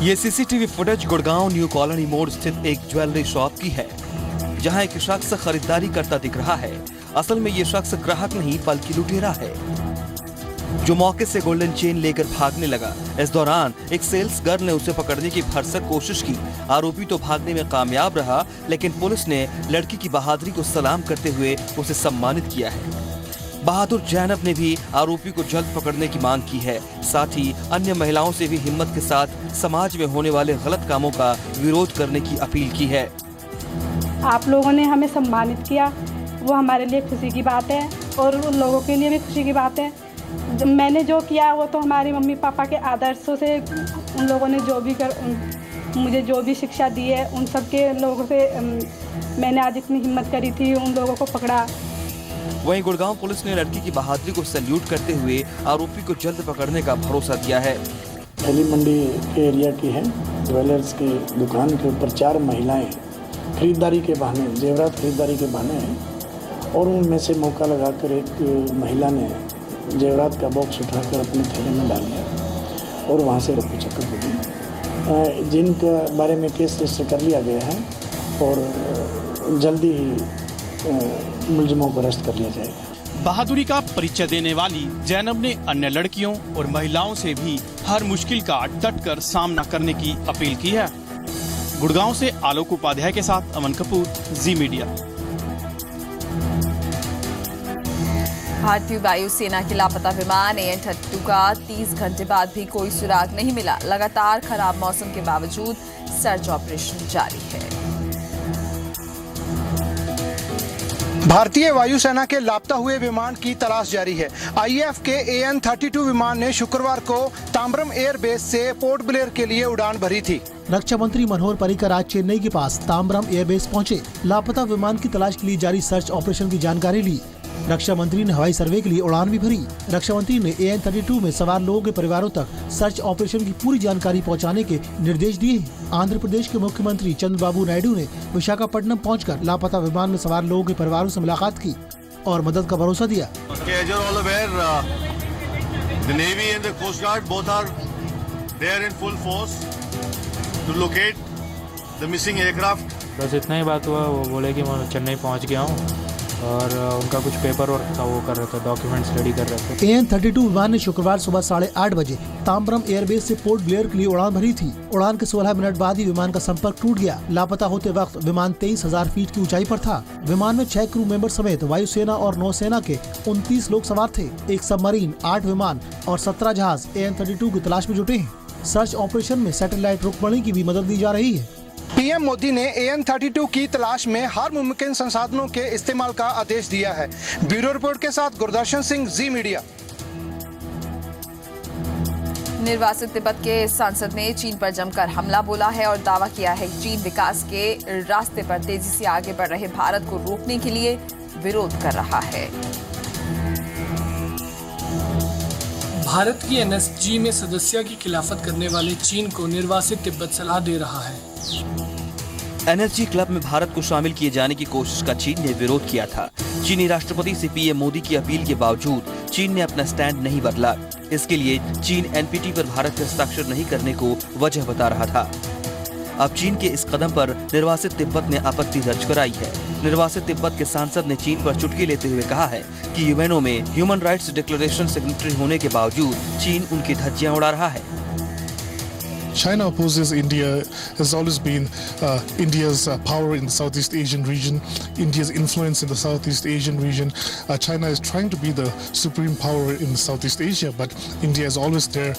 ये CCTV footage Gurgaon new colony मोड़ स्थित एक ज्वेलरी शॉप की है, जहां एक शख्स खरीदारी करता दिख रहा है। असल में ये शख्स ग्राहक नहीं बल्कि लुटेरा है, जो मौके से गोल्डन चेन लेकर भागने लगा। इस दौरान एक सेल्स गर्ल ने उसे पकड़ने की भरसक कोशिश की। आरोपी तो भागने में कामयाब रहा, लेकिन पुलिस ने लड़की की बहादुरी को सलाम करते हुए उसे सम्मानित किया है। बहादुर जैनब ने भी आरोपी को जल्द पकड़ने की मांग की है। साथ ही अन्य महिलाओं से भी हिम्मत के साथ समाज में होने वाले गलत कामों का विरोध करने की अपील की है। आप लोगों ने हमें सम्मानित किया, वो हमारे लिए खुशी की बात है और उन लोगों के लिए भी खुशी की बात है। मैंने जो किया वो तो हमारे मम्मी पापा के आदर्शों से, उन लोगों ने जो भी मुझे जो भी शिक्षा दी है उन सब के लोगों से मैंने आज इतनी हिम्मत करी थी, उन लोगों को पकड़ा। वहीं गुड़गांव पुलिस ने लड़की की बहादुरी को सैल्यूट करते हुए आरोपी को जल्द पकड़ने का भरोसा दिया है। थैली मंडी के एरिया की है, ज्वेलर्स की दुकान के ऊपर 4 महिलाएं खरीदारी के बहाने, जेवरात खरीदारी के बहाने हैं और उनमें से मौका लगाकर एक महिला ने जेवरात का बॉक्स उठाकर अपने थैले में डाल दिया और वहाँ से रफू चक्कर हो गई, जिनके बारे में केस रजिस्टर कर लिया गया है और जल्दी ही मुलजिमों को अरेस्ट कर लिया जाएगा। बहादुरी का परिचय देने वाली जैनब ने अन्य लड़कियों और महिलाओं से भी हर मुश्किल का डटकर सामना करने की अपील की है। गुड़गांव से आलोक उपाध्याय के साथ अमन कपूर, जी मीडिया। भारतीय वायुसेना के लापता विमान AN-32 का 30 घंटे बाद भी कोई सुराग नहीं मिला। लगातार खराब मौसम के बावजूद सर्च ऑपरेशन जारी है। भारतीय वायुसेना के लापता हुए विमान की तलाश जारी है। IAF के AN-32 विमान ने शुक्रवार को ताम्बरम एयरबेस से पोर्ट ब्लेयर के लिए उड़ान भरी थी। रक्षा मंत्री मनोहर पर्रिकर आज चेन्नई के पास ताम्बरम एयरबेस पहुंचे। लापता विमान की तलाश के लिए जारी सर्च ऑपरेशन की जानकारी ली। रक्षा मंत्री ने हवाई सर्वे के लिए उड़ान भी भरी। रक्षा मंत्री ने AN-32 में सवार लोगों के परिवारों तक सर्च ऑपरेशन की पूरी जानकारी पहुंचाने के निर्देश दिए। आंध्र प्रदेश के मुख्यमंत्री चंद्रबाबू नायडू ने विशाखापट्टनम पहुंचकर लापता विमान में सवार लोगों के परिवारों से मुलाकात की और मदद का भरोसा दिया। बस इतना ही बात हुआ। वो बोले कि मैं चेन्नई पहुंच गया हूँ और उनका कुछ पेपर वर्क था, वो कर रहे थे, डॉक्यूमेंट्स रेडी कर रहे थे। AN-32 विमान ने शुक्रवार सुबह 8:30 बजे ताम्बरम एयरबेस से पोर्ट ब्लेयर के लिए उड़ान भरी थी। उड़ान के 16 मिनट बाद ही विमान का संपर्क टूट गया। लापता होते वक्त विमान 23,000 फीट की ऊंचाई पर था। विमान में 6 क्रू मेंबर समेत वायुसेना और नौसेना के 29 लोग सवार थे। एक सबमरीन, 8 विमान और 17 जहाज AN-32 की तलाश में जुटे हैं। सर्च ऑपरेशन में सैटेलाइट रुकमणी की भी मदद दी जा रही है। पीएम मोदी ने AN-32 की तलाश में हर मुमकिन संसाधनों के इस्तेमाल का आदेश दिया है। ब्यूरो रिपोर्ट के साथ गुरदर्शन सिंह, जी मीडिया। निर्वासित तिब्बत के सांसद ने चीन पर जमकर हमला बोला है और दावा किया है कि चीन विकास के रास्ते पर तेजी से आगे बढ़ रहे भारत को रोकने के लिए विरोध कर रहा है। भारत की NSG में सदस्यता की खिलाफत करने वाले चीन को निर्वासित तिब्बत सलाह दे रहा है। NSG क्लब में भारत को शामिल किए जाने की कोशिश का चीन ने विरोध किया था। चीनी राष्ट्रपति से पीएम मोदी की अपील के बावजूद चीन ने अपना स्टैंड नहीं बदला। इसके लिए चीन NPT पर भारत के हस्ताक्षर नहीं करने को वजह बता रहा था। अब चीन के इस कदम पर निर्वासित तिब्बत ने आपत्ति दर्ज कराई है। निर्वासित तिब्बत के सांसद ने चीन पर चुटकी लेते हुए कहा है कि यूएनओ में ह्यूमन राइट्स डिक्लेरेशन सिग्नेटरी होने के बावजूद चीन उनकी धज्जियां उड़ा रहा है। China opposes India has always been India's power in the Southeast Asian region, India's influence in the Southeast Asian region. China is trying to be the supreme power in Southeast Asia, but India is always there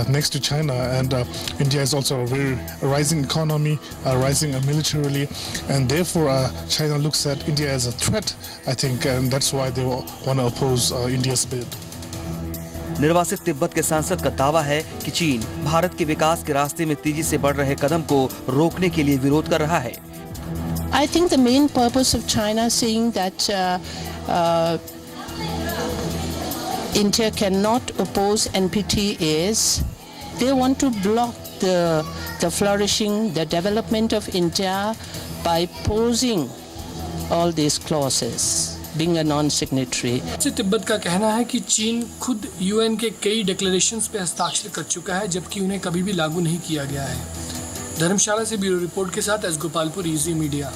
next to China, and India is also a very rising economy, rising militarily, and therefore China looks at India as a threat, I think, and that's why they want to oppose India's bid. निर्वासित तिब्बत के सांसद का दावा है कि चीन भारत के विकास के रास्ते में तेजी से बढ़ रहे कदम को रोकने के लिए विरोध कर रहा है। I think the main purpose of China saying that India cannot oppose NPT is they want to block the flourishing, the development of India by posing all these clauses. Being a non-signatory. Tibet का कहना है कि चीन खुद UN के कई declarations पे हस्ताक्षर कर चुका है, जबकि उन्हें कभी भी लागू नहीं किया गया है। धर्मशाला से ब्यूरो रिपोर्ट के साथ S Gopalpur, easy media.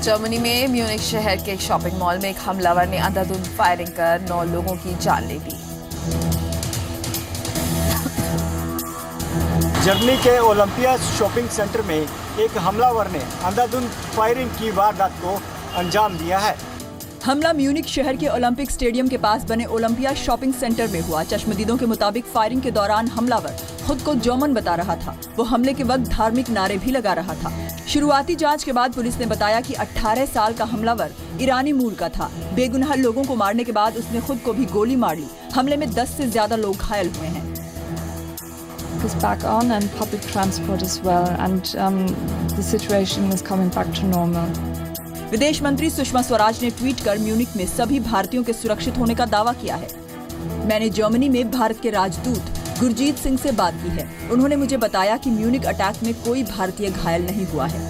Germany में म्यूनिख शहर के एक शॉपिंग मॉल में एक हमलावर ने अंधाधुंध फायरिंग कर 9 लोगों की जान ले ली। जर्मनी के ओलंपिया शॉपिंग सेंटर में एक हमलावर ने अंधाधुंध फायरिंग की वारदात को अंजाम दिया है। हमला म्यूनिख शहर के ओलंपिक स्टेडियम के पास बने ओलंपिया शॉपिंग सेंटर में हुआ। चश्मदीदों के मुताबिक फायरिंग के दौरान हमलावर खुद को जर्मन बता रहा था। वो हमले के वक्त धार्मिक नारे भी लगा रहा था। शुरुआती जांच के बाद पुलिस ने बताया कि 18 साल का हमलावर ईरानी मूल का था। बेगुनाह लोगों को मारने के बाद उसने खुद को भी गोली मार ली। हमले में 10 से ज्यादा लोग घायल हुए हैं। was back on and public transport as well, and the situation was coming back to normal. विदेश मंत्री सुषमा स्वराज ने ट्वीट कर म्यूनिख में सभी भारतीयों के सुरक्षित होने का दावा किया है। मैंने जर्मनी में भारत के राजदूत गुरजीत सिंह से बात की है। उन्होंने मुझे बताया कि म्यूनिख अटैक में कोई भारतीय घायल नहीं हुआ है।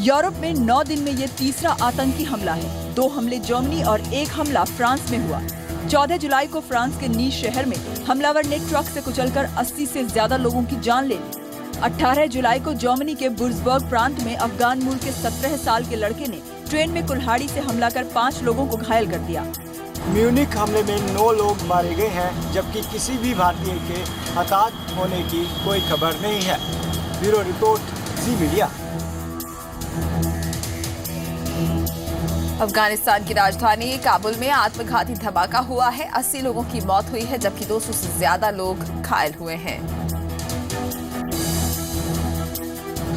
यूरोप में 9 दिन में ये तीसरा आतंकी हमला है। 2 हमले जर्मनी और 1 हमला फ्रांस में हुआ। 14 जुलाई को फ्रांस के नीस शहर में हमलावर ने ट्रक से कुचलकर 80 से ज्यादा लोगों की जान ले ली। 18 जुलाई को जर्मनी के बुर्जबर्ग प्रांत में अफगान मूल के 17 साल के लड़के ने ट्रेन में कुल्हाड़ी से हमला कर 5 लोगों को घायल कर दिया। म्यूनिख हमले में 9 लोग मारे गए हैं, जबकि किसी भी भारतीय के हताहत होने की कोई खबर नहीं है। ब्यूरो रिपोर्ट, जी मीडिया। अफगानिस्तान की राजधानी काबुल में आत्मघाती धमाका हुआ है। 80 लोगों की मौत हुई है, जबकि 200 से ज्यादा लोग घायल हुए हैं।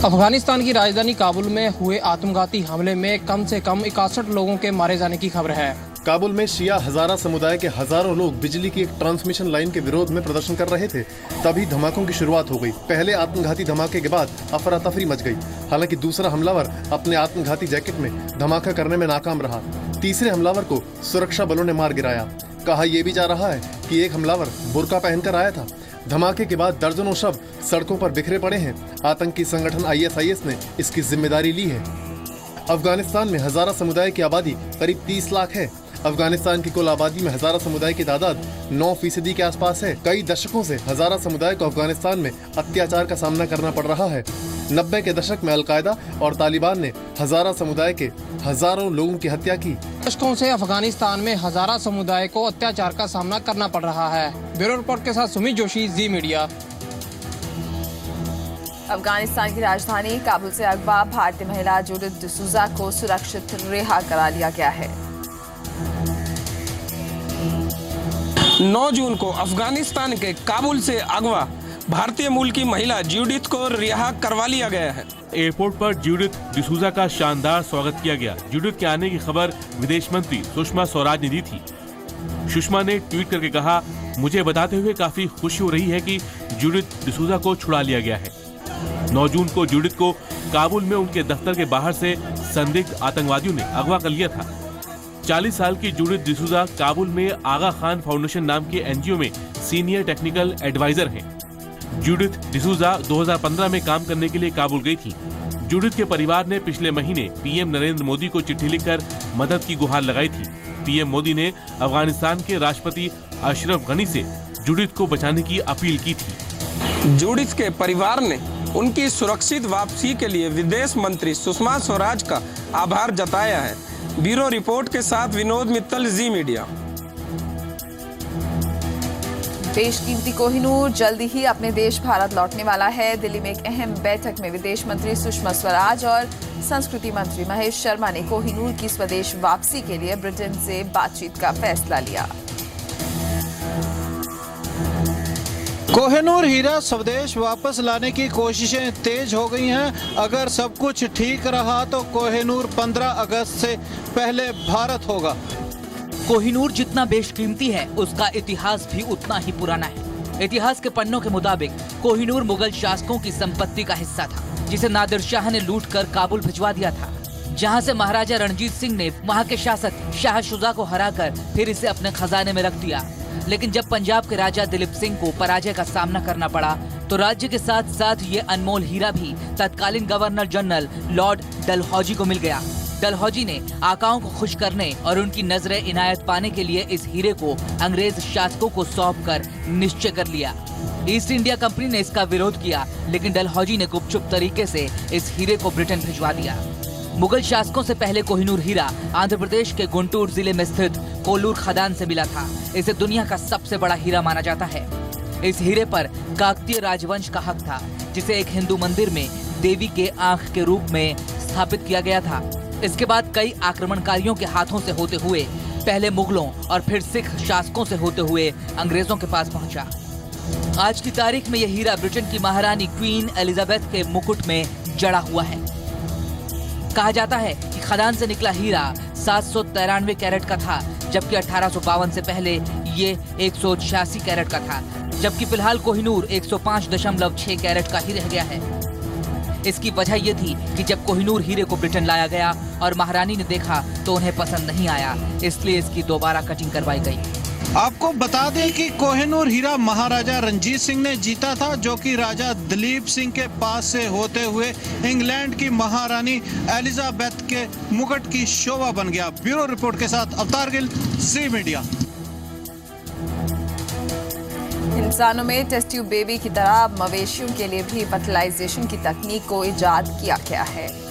अफगानिस्तान की राजधानी काबुल में हुए आत्मघाती हमले में कम से कम 61 लोगों के मारे जाने की खबर है। काबुल में शिया हजारा समुदाय के हजारों लोग बिजली की एक ट्रांसमिशन लाइन के विरोध में प्रदर्शन कर रहे थे। तभी धमाकों की शुरुआत हो गई। पहले आत्मघाती धमाके के बाद अफरा तफरी मच गई। हालांकि दूसरा हमलावर अपने आत्मघाती जैकेट में धमाका करने में नाकाम रहा। तीसरे हमलावर को सुरक्षा बलों ने मार गिराया। कहा यह भी जा रहा है कि एक हमलावर बुर्का पहनकर आया था। धमाके के बाद दर्जनों शव सड़कों पर बिखरे पड़े हैं। आतंकी संगठन ISIS ने इसकी जिम्मेदारी ली है। अफगानिस्तान में हजारा समुदाय की आबादी करीब 30 लाख है। अफगानिस्तान की कुल आबादी में हजारा समुदाय की तादाद 9% के आसपास है। कई दशकों से हजारा समुदाय को अफगानिस्तान में अत्याचार का सामना करना पड़ रहा है। 90 के दशक में अलकायदा और तालिबान ने हजारा समुदाय के हजारों लोगों की हत्या की। दशकों से अफगानिस्तान में हजारा समुदाय को अत्याचार का सामना करना पड़ रहा है। ब्यूरो रिपोर्ट के साथ सुमित जोशी, जी मीडिया। अफगानिस्तान की राजधानी काबुल से अगवा भारतीय महिला जूडिथ डिसूजा को सुरक्षित रिहा करा लिया गया है। 9 जून को अफगानिस्तान के काबुल से अगवा भारतीय मूल की महिला जूडिथ को रिहा करवा लिया गया है। एयरपोर्ट पर जूडिथ डिसूजा का शानदार स्वागत किया गया। जूडिथ के आने की खबर विदेश मंत्री सुषमा स्वराज ने दी थी। सुषमा ने ट्वीट करके कहा, मुझे बताते हुए काफी खुशी हो रही है कि जूडिथ डिसूजा को छुड़ा लिया गया है। 9 जून को जूडिथ को काबुल में उनके दफ्तर के बाहर से संदिग्ध आतंकवादियों ने अगवा कर लिया था। 40 साल की जूडिथ डिसूजा काबुल में आगा खान फाउंडेशन नाम के NGO में सीनियर टेक्निकल एडवाइजर हैं। जूडिथ डिसूजा 2015 में काम करने के लिए काबुल गई थी। जूडिथ के परिवार ने पिछले महीने PM नरेंद्र मोदी को चिट्ठी लिखकर मदद की गुहार लगाई थी। PM मोदी ने अफगानिस्तान के राष्ट्रपति अशरफ गनी से जूडिथ को बचाने की अपील की थी। जूडिथ के परिवार ने उनकी सुरक्षित वापसी के लिए विदेश मंत्री सुषमा स्वराज का आभार जताया है। ब्यूरो रिपोर्ट के साथ विनोद मित्तल, जी मीडिया। बेशकीमती कोहिनूर जल्दी ही अपने देश भारत लौटने वाला है। दिल्ली में एक अहम बैठक में विदेश मंत्री सुषमा स्वराज और संस्कृति मंत्री महेश शर्मा ने कोहिनूर की स्वदेश वापसी के लिए ब्रिटेन से बातचीत का फैसला लिया। कोहिनूर हीरा स्वदेश वापस लाने की कोशिशें तेज हो गई हैं। अगर सब कुछ ठीक रहा तो कोहिनूर 15 अगस्त से पहले भारत होगा। कोहिनूर जितना बेशकीमती है, उसका इतिहास भी उतना ही पुराना है। इतिहास के पन्नों के मुताबिक कोहिनूर मुगल शासकों की संपत्ति का हिस्सा था, जिसे नादिर शाह ने लूटकर काबुल भिजवा दिया था, जहां से महाराजा रणजीत सिंह ने वहां के शासक शाह शुजा को हराकर फिर इसे अपने खजाने में रख दिया। लेकिन जब पंजाब के राजा दिलीप सिंह को पराजय का सामना करना पड़ा, तो राज्य के साथ साथ ये अनमोल हीरा भी तत्कालीन गवर्नर जनरल लॉर्ड डलहौजी को मिल गया। डलहौजी ने आकाओं को खुश करने और उनकी नजरें इनायत पाने के लिए इस हीरे को अंग्रेज शासकों को सौंपकर निश्चय कर लिया। ईस्ट इंडिया कंपनी ने इसका विरोध किया, लेकिन डलहौजी ने गुपचुप तरीके से इस हीरे को ब्रिटेन भिजवा दिया। मुगल शासकों से पहले कोहिनूर हीरा आंध्र प्रदेश के गुंटूर जिले में स्थित कोल्लूर खदान से मिला था। इसे दुनिया का सबसे बड़ा हीरा माना जाता है। इस हीरे पर काकतीय राजवंश का हक था, जिसे एक हिंदू मंदिर में देवी के आंख के रूप में स्थापित किया गया था। इसके बाद कई आक्रमणकारियों के हाथों से होते हुए पहले मुगलों और फिर सिख शासकों से होते हुए अंग्रेजों के पास पहुंचा। आज की तारीख में यह हीरा ब्रिटेन की महारानी क्वीन एलिजाबेथ के मुकुट में जड़ा हुआ है। कहा जाता है कि खदान से निकला हीरा 793 कैरेट का था, जबकि 1852 से पहले ये 186 कैरेट का था, जबकि फिलहाल कोहिनूर 105.6 कैरेट का ही रह गया है। इसकी वजह ये थी कि जब कोहिनूर हीरे को ब्रिटेन लाया गया और महारानी ने देखा तो उन्हें पसंद नहीं आया, इसलिए इसकी दोबारा कटिंग करवाई गई। आपको बता दें कि कोहिनूर हीरा महाराजा रणजीत सिंह ने जीता था, जो कि राजा दिलीप सिंह के पास से होते हुए इंग्लैंड की महारानी एलिजाबेथ के मुकुट की शोभा बन गया। ब्यूरो रिपोर्ट के साथ अवतार गिल, जी मीडिया। इंसानों में टेस्ट ट्यूब बेबी की तरह मवेशियों के लिए भी फर्टिलाइजेशन की तकनीक को इजाद किया गया है।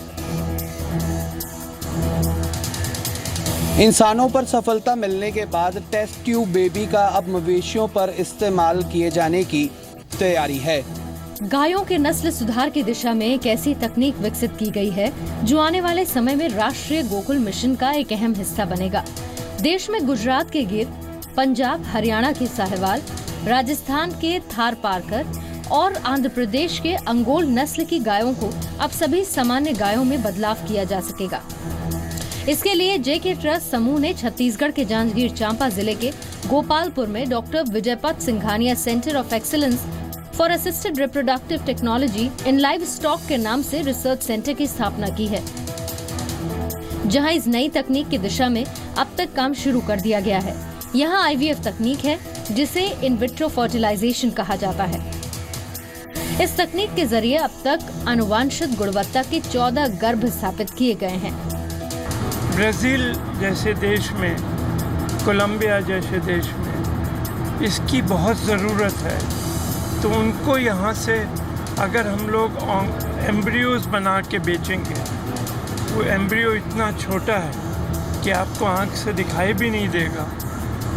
इंसानों पर सफलता मिलने के बाद टेस्ट ट्यूब बेबी का अब मवेशियों पर इस्तेमाल किए जाने की तैयारी है। गायों के नस्ल सुधार की दिशा में एक ऐसी तकनीक विकसित की गई है जो आने वाले समय में राष्ट्रीय गोकुल मिशन का एक अहम हिस्सा बनेगा। देश में गुजरात के गिर, पंजाब हरियाणा के साहिवाल, राजस्थान के थार पारकर और आंध्र प्रदेश के अंगोल नस्ल की गायों को अब सभी सामान्य गायों में बदलाव किया जा सकेगा। इसके लिए जेके ट्रस्ट समूह ने छत्तीसगढ़ के जांजगीर चांपा जिले के गोपालपुर में doctor Vijaypat Singhania centre of excellence for assisted reproductive technology in live stock के नाम से रिसर्च सेंटर की स्थापना की है, जहां इस नई तकनीक की दिशा में अब तक काम शुरू कर दिया गया है। यहाँ IVF तकनीक है, जिसे इन विट्रो फर्टिलाइजेशन कहा जाता है। इस तकनीक के जरिए अब तक आनुवांशिक गुणवत्ता के 14 गर्भ स्थापित किए गए हैं। ब्राज़ील जैसे देश में, कोलंबिया जैसे देश में इसकी बहुत ज़रूरत है, तो उनको यहाँ से अगर हम लोग एम्ब्रियोज बना के बेचेंगे, वो एम्ब्रियो इतना छोटा है कि आपको आँख से दिखाई भी नहीं देगा,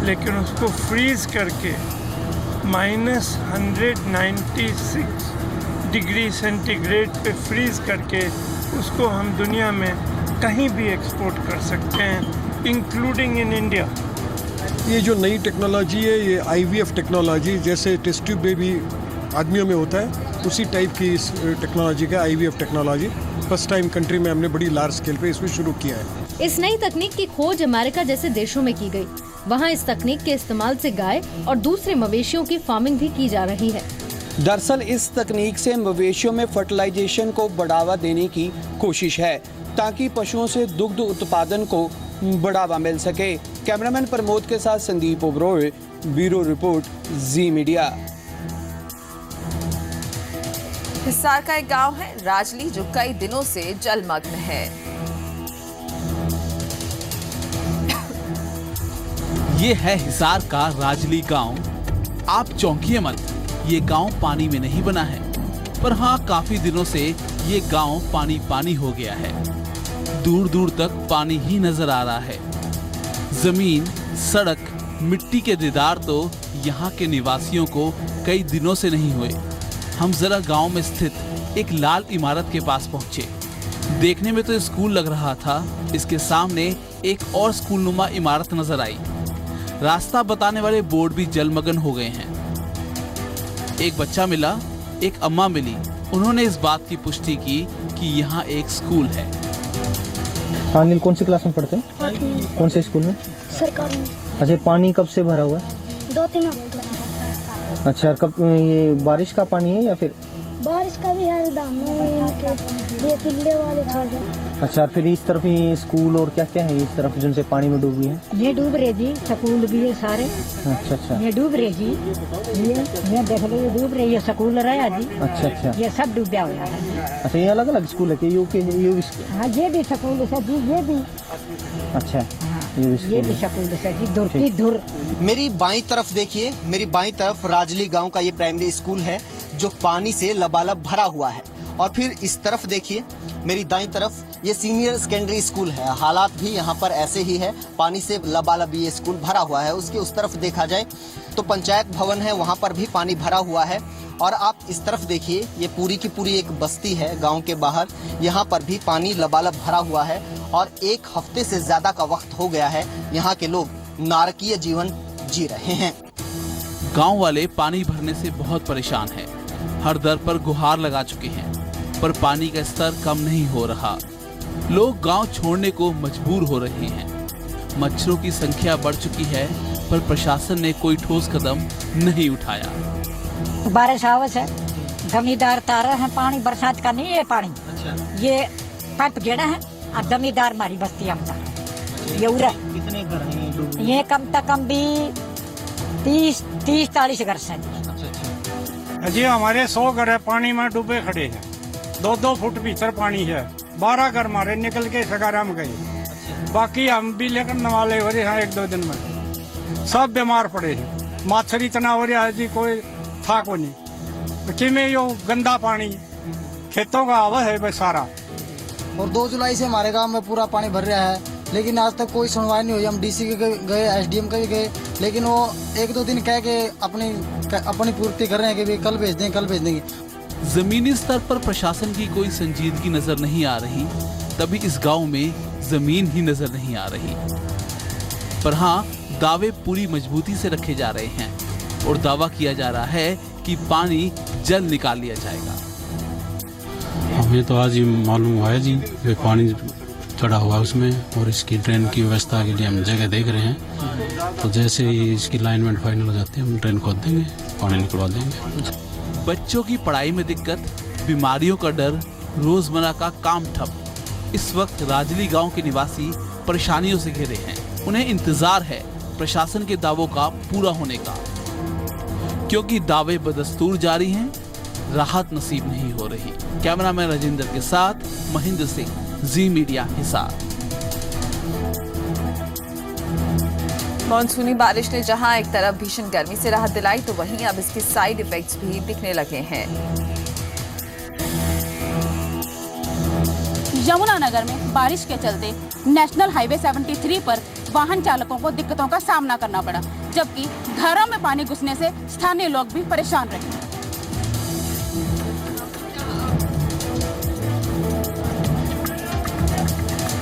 लेकिन उसको फ्रीज़ करके -196 डिग्री सेंटीग्रेड पे फ्रीज़ करके उसको हम दुनिया में कहीं भी एक्सपोर्ट कर सकते हैं, इंक्लूडिंग इन इंडिया। ये जो नई टेक्नोलॉजी है, ये IVF टेक्नोलॉजी, जैसे टेस्ट ट्यूब बेबी आदमियों में होता है, उसी टाइप की इस टेक्नोलॉजी का IVF technology first time country में हमने बड़ी लार्ज स्केल पे इसको शुरू किया है। इस नई तकनीक की खोज अमेरिका जैसे देशों में की गई। वहाँ इस तकनीक के इस्तेमाल से गाय और दूसरे मवेशियों की फार्मिंग भी की जा रही है। दरअसल इस तकनीक से मवेशियों में फर्टिलाइजेशन को बढ़ावा देने की कोशिश है, ताकि पशुओं से दुग्ध उत्पादन को बढ़ावा मिल सके। कैमरामैन प्रमोद के साथ संदीप ओबरॉय, ब्यूरो रिपोर्ट, जी मीडिया। हिसार का एक गांव है राजली, जो कई दिनों से जलमग्न है। ये है हिसार का राजली गांव। आप चौंकिए मत, ये गांव पानी में नहीं बना है, पर हाँ काफी दिनों से ये गांव पानी पानी हो गया है। दूर दूर तक पानी ही नजर आ रहा है। जमीन, सड़क, मिट्टी के दीदार तो यहाँ के निवासियों को कई दिनों से नहीं हुए। हम जरा गांव में स्थित एक लाल इमारत के पास पहुंचे। देखने में तो स्कूल लग रहा था, इसके सामने एक और स्कूलनुमा इमारत नजर आई। रास्ता बताने वाले बोर्ड भी जलमग्न हो गए हैं। एक बच्चा मिला, एक अम्मा मिली। उन्होंने इस बात की पुष्टि की कि यहाँ एक स्कूल है। अनिल कौन सी क्लास में पढ़ते हैं? कौन से स्कूल में? सरकारी। अच्छा, पानी कब से भरा हुआ है? 2-3 हफ्ते। अच्छा, कब ये बारिश का पानी है या फिर? बारिश का भी है, दामों ये किले वाले छोड़। अच्छा, फिर इस तरफ ये स्कूल और क्या क्या है इस तरफ जिनसे पानी में डूब गई है? ये डूब रहे जी, स्कूल भी है सारे। अच्छा अच्छा, ये डूब रहे जी, ये देख लो, ये डूब रही है, स्कूल रहा जी। अच्छा अच्छा, ये सब डूबा हुआ है। अच्छा, ये अलग अलग स्कूल है कि हाँ, ये भी स्कूल है जी, ये भी। अच्छा, ये भी स्कूल है जी, दूर की दूर। मेरी बाईं तरफ देखिए, मेरी बाईं तरफ राजली गांव का ये प्राइमरी स्कूल है जो पानी से लबालब भरा हुआ है। और फिर इस तरफ देखिए, मेरी दाईं तरफ ये सीनियर सेकेंडरी स्कूल है। हालात भी यहाँ पर ऐसे ही है, पानी से लबालब ये स्कूल भरा हुआ है। उसके उस तरफ देखा जाए तो पंचायत भवन है, वहाँ पर भी पानी भरा हुआ है। और आप इस तरफ देखिए, ये पूरी की पूरी एक बस्ती है गांव के बाहर, यहाँ पर भी पानी लबालब भरा हुआ है। और 1 हफ्ते से ज्यादा का वक्त हो गया है, यहाँ के लोग नारकीय जीवन जी रहे हैं। गांव वाले पानी भरने से बहुत परेशान हैं। हर दर पर गुहार लगा चुके हैं, पर पानी का स्तर कम नहीं हो रहा। लोग गांव छोड़ने को मजबूर हो रहे हैं। मच्छरों की संख्या बढ़ चुकी है, पर प्रशासन ने कोई ठोस कदम नहीं उठाया। बारिश आवत है, दमीदार तारा है, पानी बरसात का नहीं है पानी। ये पाइप गेड़ा है और दमीदार मारी बस्ती हमदा ये उरा। कितने घर हैं? ये कम से कम भी 30-40 घर से। जी हमारे 100 घर है पानी में डूबे खड़े हैं। 2-2 फुट भीतर पानी है। 12 घर हमारे निकल के सगारा में गए। बाकी हम भी लेकर नवाले हो रहे हैं 1-2 दिन में। सब बीमार पड़े हैं। मच्छर इतना हो रहा है जी, कोई था को नहीं। कि में यो गंदा पानी खेतों का आवा है बस सारा। और 2 जुलाई से हमारे गांव में पूरा पानी भर रहा है, लेकिन आज तक कोई सुनवाई नहीं हुई। हम डीसी के गए, एसडीएम के गए, लेकिन वो 1-2 दिन कह के अपनी पूर्ति कर रहे हैं कि भाई कल भेज देंगे। जमीनी स्तर पर प्रशासन की कोई संजीदगी नजर नहीं आ रही, तभी इस गांव में जमीन ही नजर नहीं आ रही। पर हाँ, दावे पूरी मजबूती से रखे जा रहे हैं और दावा किया जा रहा है कि पानी जल्द निकाल लिया जाएगा। हमें तो आज ही मालूम हुआ है जी, पानी चढ़ा हुआ उसमें, और इसकी ड्रेन की व्यवस्था के लिए हम जगह देख रहे हैं। तो जैसे ही इसकी अलाइनमेंट फाइनल हो जाती है, हम ड्रेन खोद देंगे, पानी निकलवा देंगे। बच्चों की पढ़ाई में दिक्कत, बीमारियों का डर, रोजमर्रा का काम ठप। इस वक्त राजली गांव के निवासी परेशानियों से घिरे हैं। उन्हें इंतजार है प्रशासन के दावों का पूरा होने का, क्योंकि दावे बदस्तूर जारी हैं, राहत नसीब नहीं हो रही। कैमरामैन राजेंद्र के साथ महेंद्र सिंह, जी मीडिया हिसार। मॉनसूनी बारिश ने जहां एक तरफ भीषण गर्मी से राहत दिलाई, तो वहीं अब इसके साइड इफेक्ट्स भी दिखने लगे हैं। यमुनानगर में बारिश के चलते नेशनल हाईवे 73 पर वाहन चालकों को दिक्कतों का सामना करना पड़ा, जबकि घरों में पानी घुसने से स्थानीय लोग भी परेशान रहे।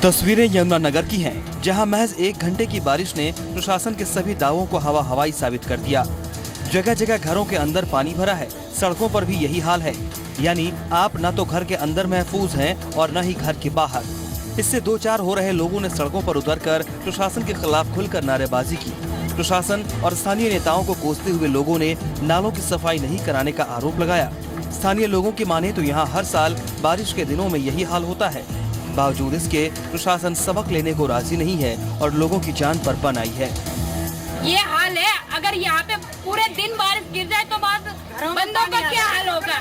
तस्वीरें यमुनानगर की हैं, जहां महज 1 घंटे की बारिश ने प्रशासन के सभी दावों को हवा हवाई साबित कर दिया। जगह जगह घरों के अंदर पानी भरा है, सड़कों पर भी यही हाल है। यानी आप न तो घर के अंदर महफूज हैं और न ही घर के बाहर। इससे 2-4 हो रहे लोगों ने सड़कों पर उतरकर प्रशासन के खिलाफ खुलकर नारेबाजी की। प्रशासन और स्थानीय नेताओं को कोसते हुए लोगों ने नालों की सफाई नहीं कराने का आरोप लगाया। स्थानीय लोगों की माने तो यहाँ हर साल बारिश के दिनों में यही हाल होता है। बावजूद इसके प्रशासन सबक लेने को राजी नहीं है और लोगों की जान पर बन आई है। ये हाल है, अगर यहाँ पे पूरे दिन बारिश गिर जाए तो बात बंदों का क्या हाल होगा?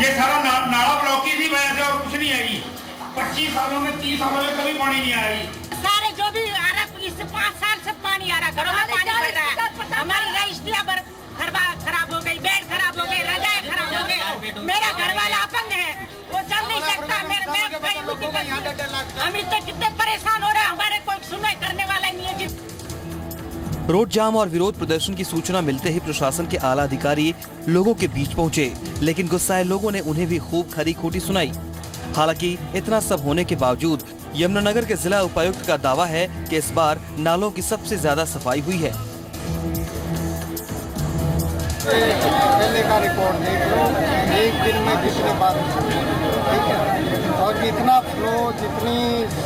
ये सारा नाला ब्लॉक की वजह से और कुछ नहीं आएगी। 25 सालों में 30 सालों में कभी पानी नहीं आएगी। सारे जो भी आ रहा, इससे 5 साल से पानी आ रहा, घरों में पानी भर रहा है। हमारी रजिस्ट्रियाँ खराब हो गई, बेड खराब हो गए, रजाएं खराब हो गए। मेरा घर वाला अपंग है, वो चल नहीं सकता। हम इससे कितने परेशान हो रहे हैं। हमारे रोड जाम और विरोध प्रदर्शन की सूचना मिलते ही प्रशासन के आला अधिकारी लोगों के बीच पहुंचे, लेकिन गुस्साए लोगों ने उन्हें भी खूब खरी खोटी सुनाई। हालांकि इतना सब होने के बावजूद यमुनानगर के जिला उपायुक्त का दावा है कि इस बार नालों की सबसे ज्यादा सफाई हुई है। पहले का रिकॉर्ड देख लो, एक दिन में कितने बार, ठीक है, और जितना फ्लो, जितनी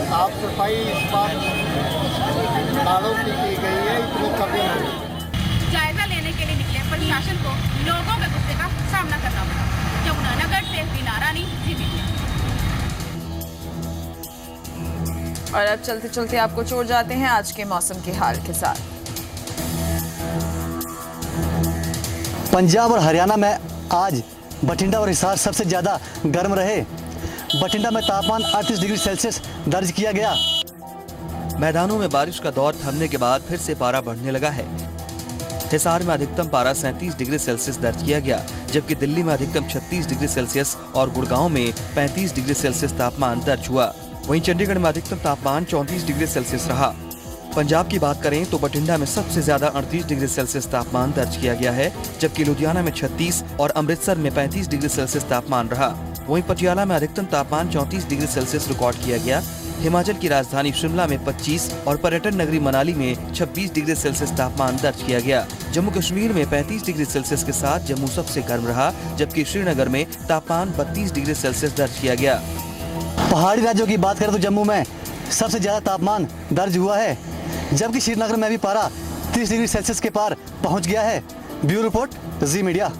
साफ सफाई इस बार नालों की गई है, इतनी कभी नहीं। जायजा लेने के लिए निकले प्रशासन को लोगों के गुस्से का सामना करना पड़ा। यमुनानगर से वीना रानी, जी मीडिया। और अब चलते चलते आपको छोड़ जाते हैं आज के मौसम के हाल के साथ। पंजाब और हरियाणा में आज बठिंडा और हिसार सबसे ज़्यादा गर्म रहे। बठिंडा में तापमान 38 डिग्री सेल्सियस दर्ज किया गया। मैदानों में बारिश का दौर थमने के बाद फिर से पारा बढ़ने लगा है। हिसार में अधिकतम पारा 37 डिग्री सेल्सियस दर्ज किया गया, जबकि दिल्ली में अधिकतम 36 डिग्री सेल्सियस और गुड़गांव में 35 डिग्री सेल्सियस तापमान दर्ज हुआ। वहीं चंडीगढ़ में अधिकतम तापमान 34 डिग्री सेल्सियस रहा। पंजाब की बात करें तो बठिंडा में सबसे ज्यादा 38 डिग्री सेल्सियस तापमान दर्ज किया गया है, जबकि लुधियाना में 36 और अमृतसर में 35 डिग्री सेल्सियस तापमान रहा। वहीं पटियाला में अधिकतम तापमान 34 डिग्री सेल्सियस रिकॉर्ड किया गया। हिमाचल की राजधानी शिमला में 25 और पर्यटन नगरी मनाली में 26 डिग्री सेल्सियस तापमान दर्ज किया गया। जम्मू कश्मीर में 35 डिग्री सेल्सियस के साथ जम्मू सबसे गर्म रहा, जबकि श्रीनगर में तापमान 32 डिग्री सेल्सियस दर्ज किया गया। पहाड़ी राज्यों की बात करें तो जम्मू में सबसे ज्यादा तापमान दर्ज हुआ है, जबकि श्रीनगर में भी पारा 30 डिग्री सेल्सियस के पार पहुंच गया है। ब्यूरो रिपोर्ट, जी मीडिया।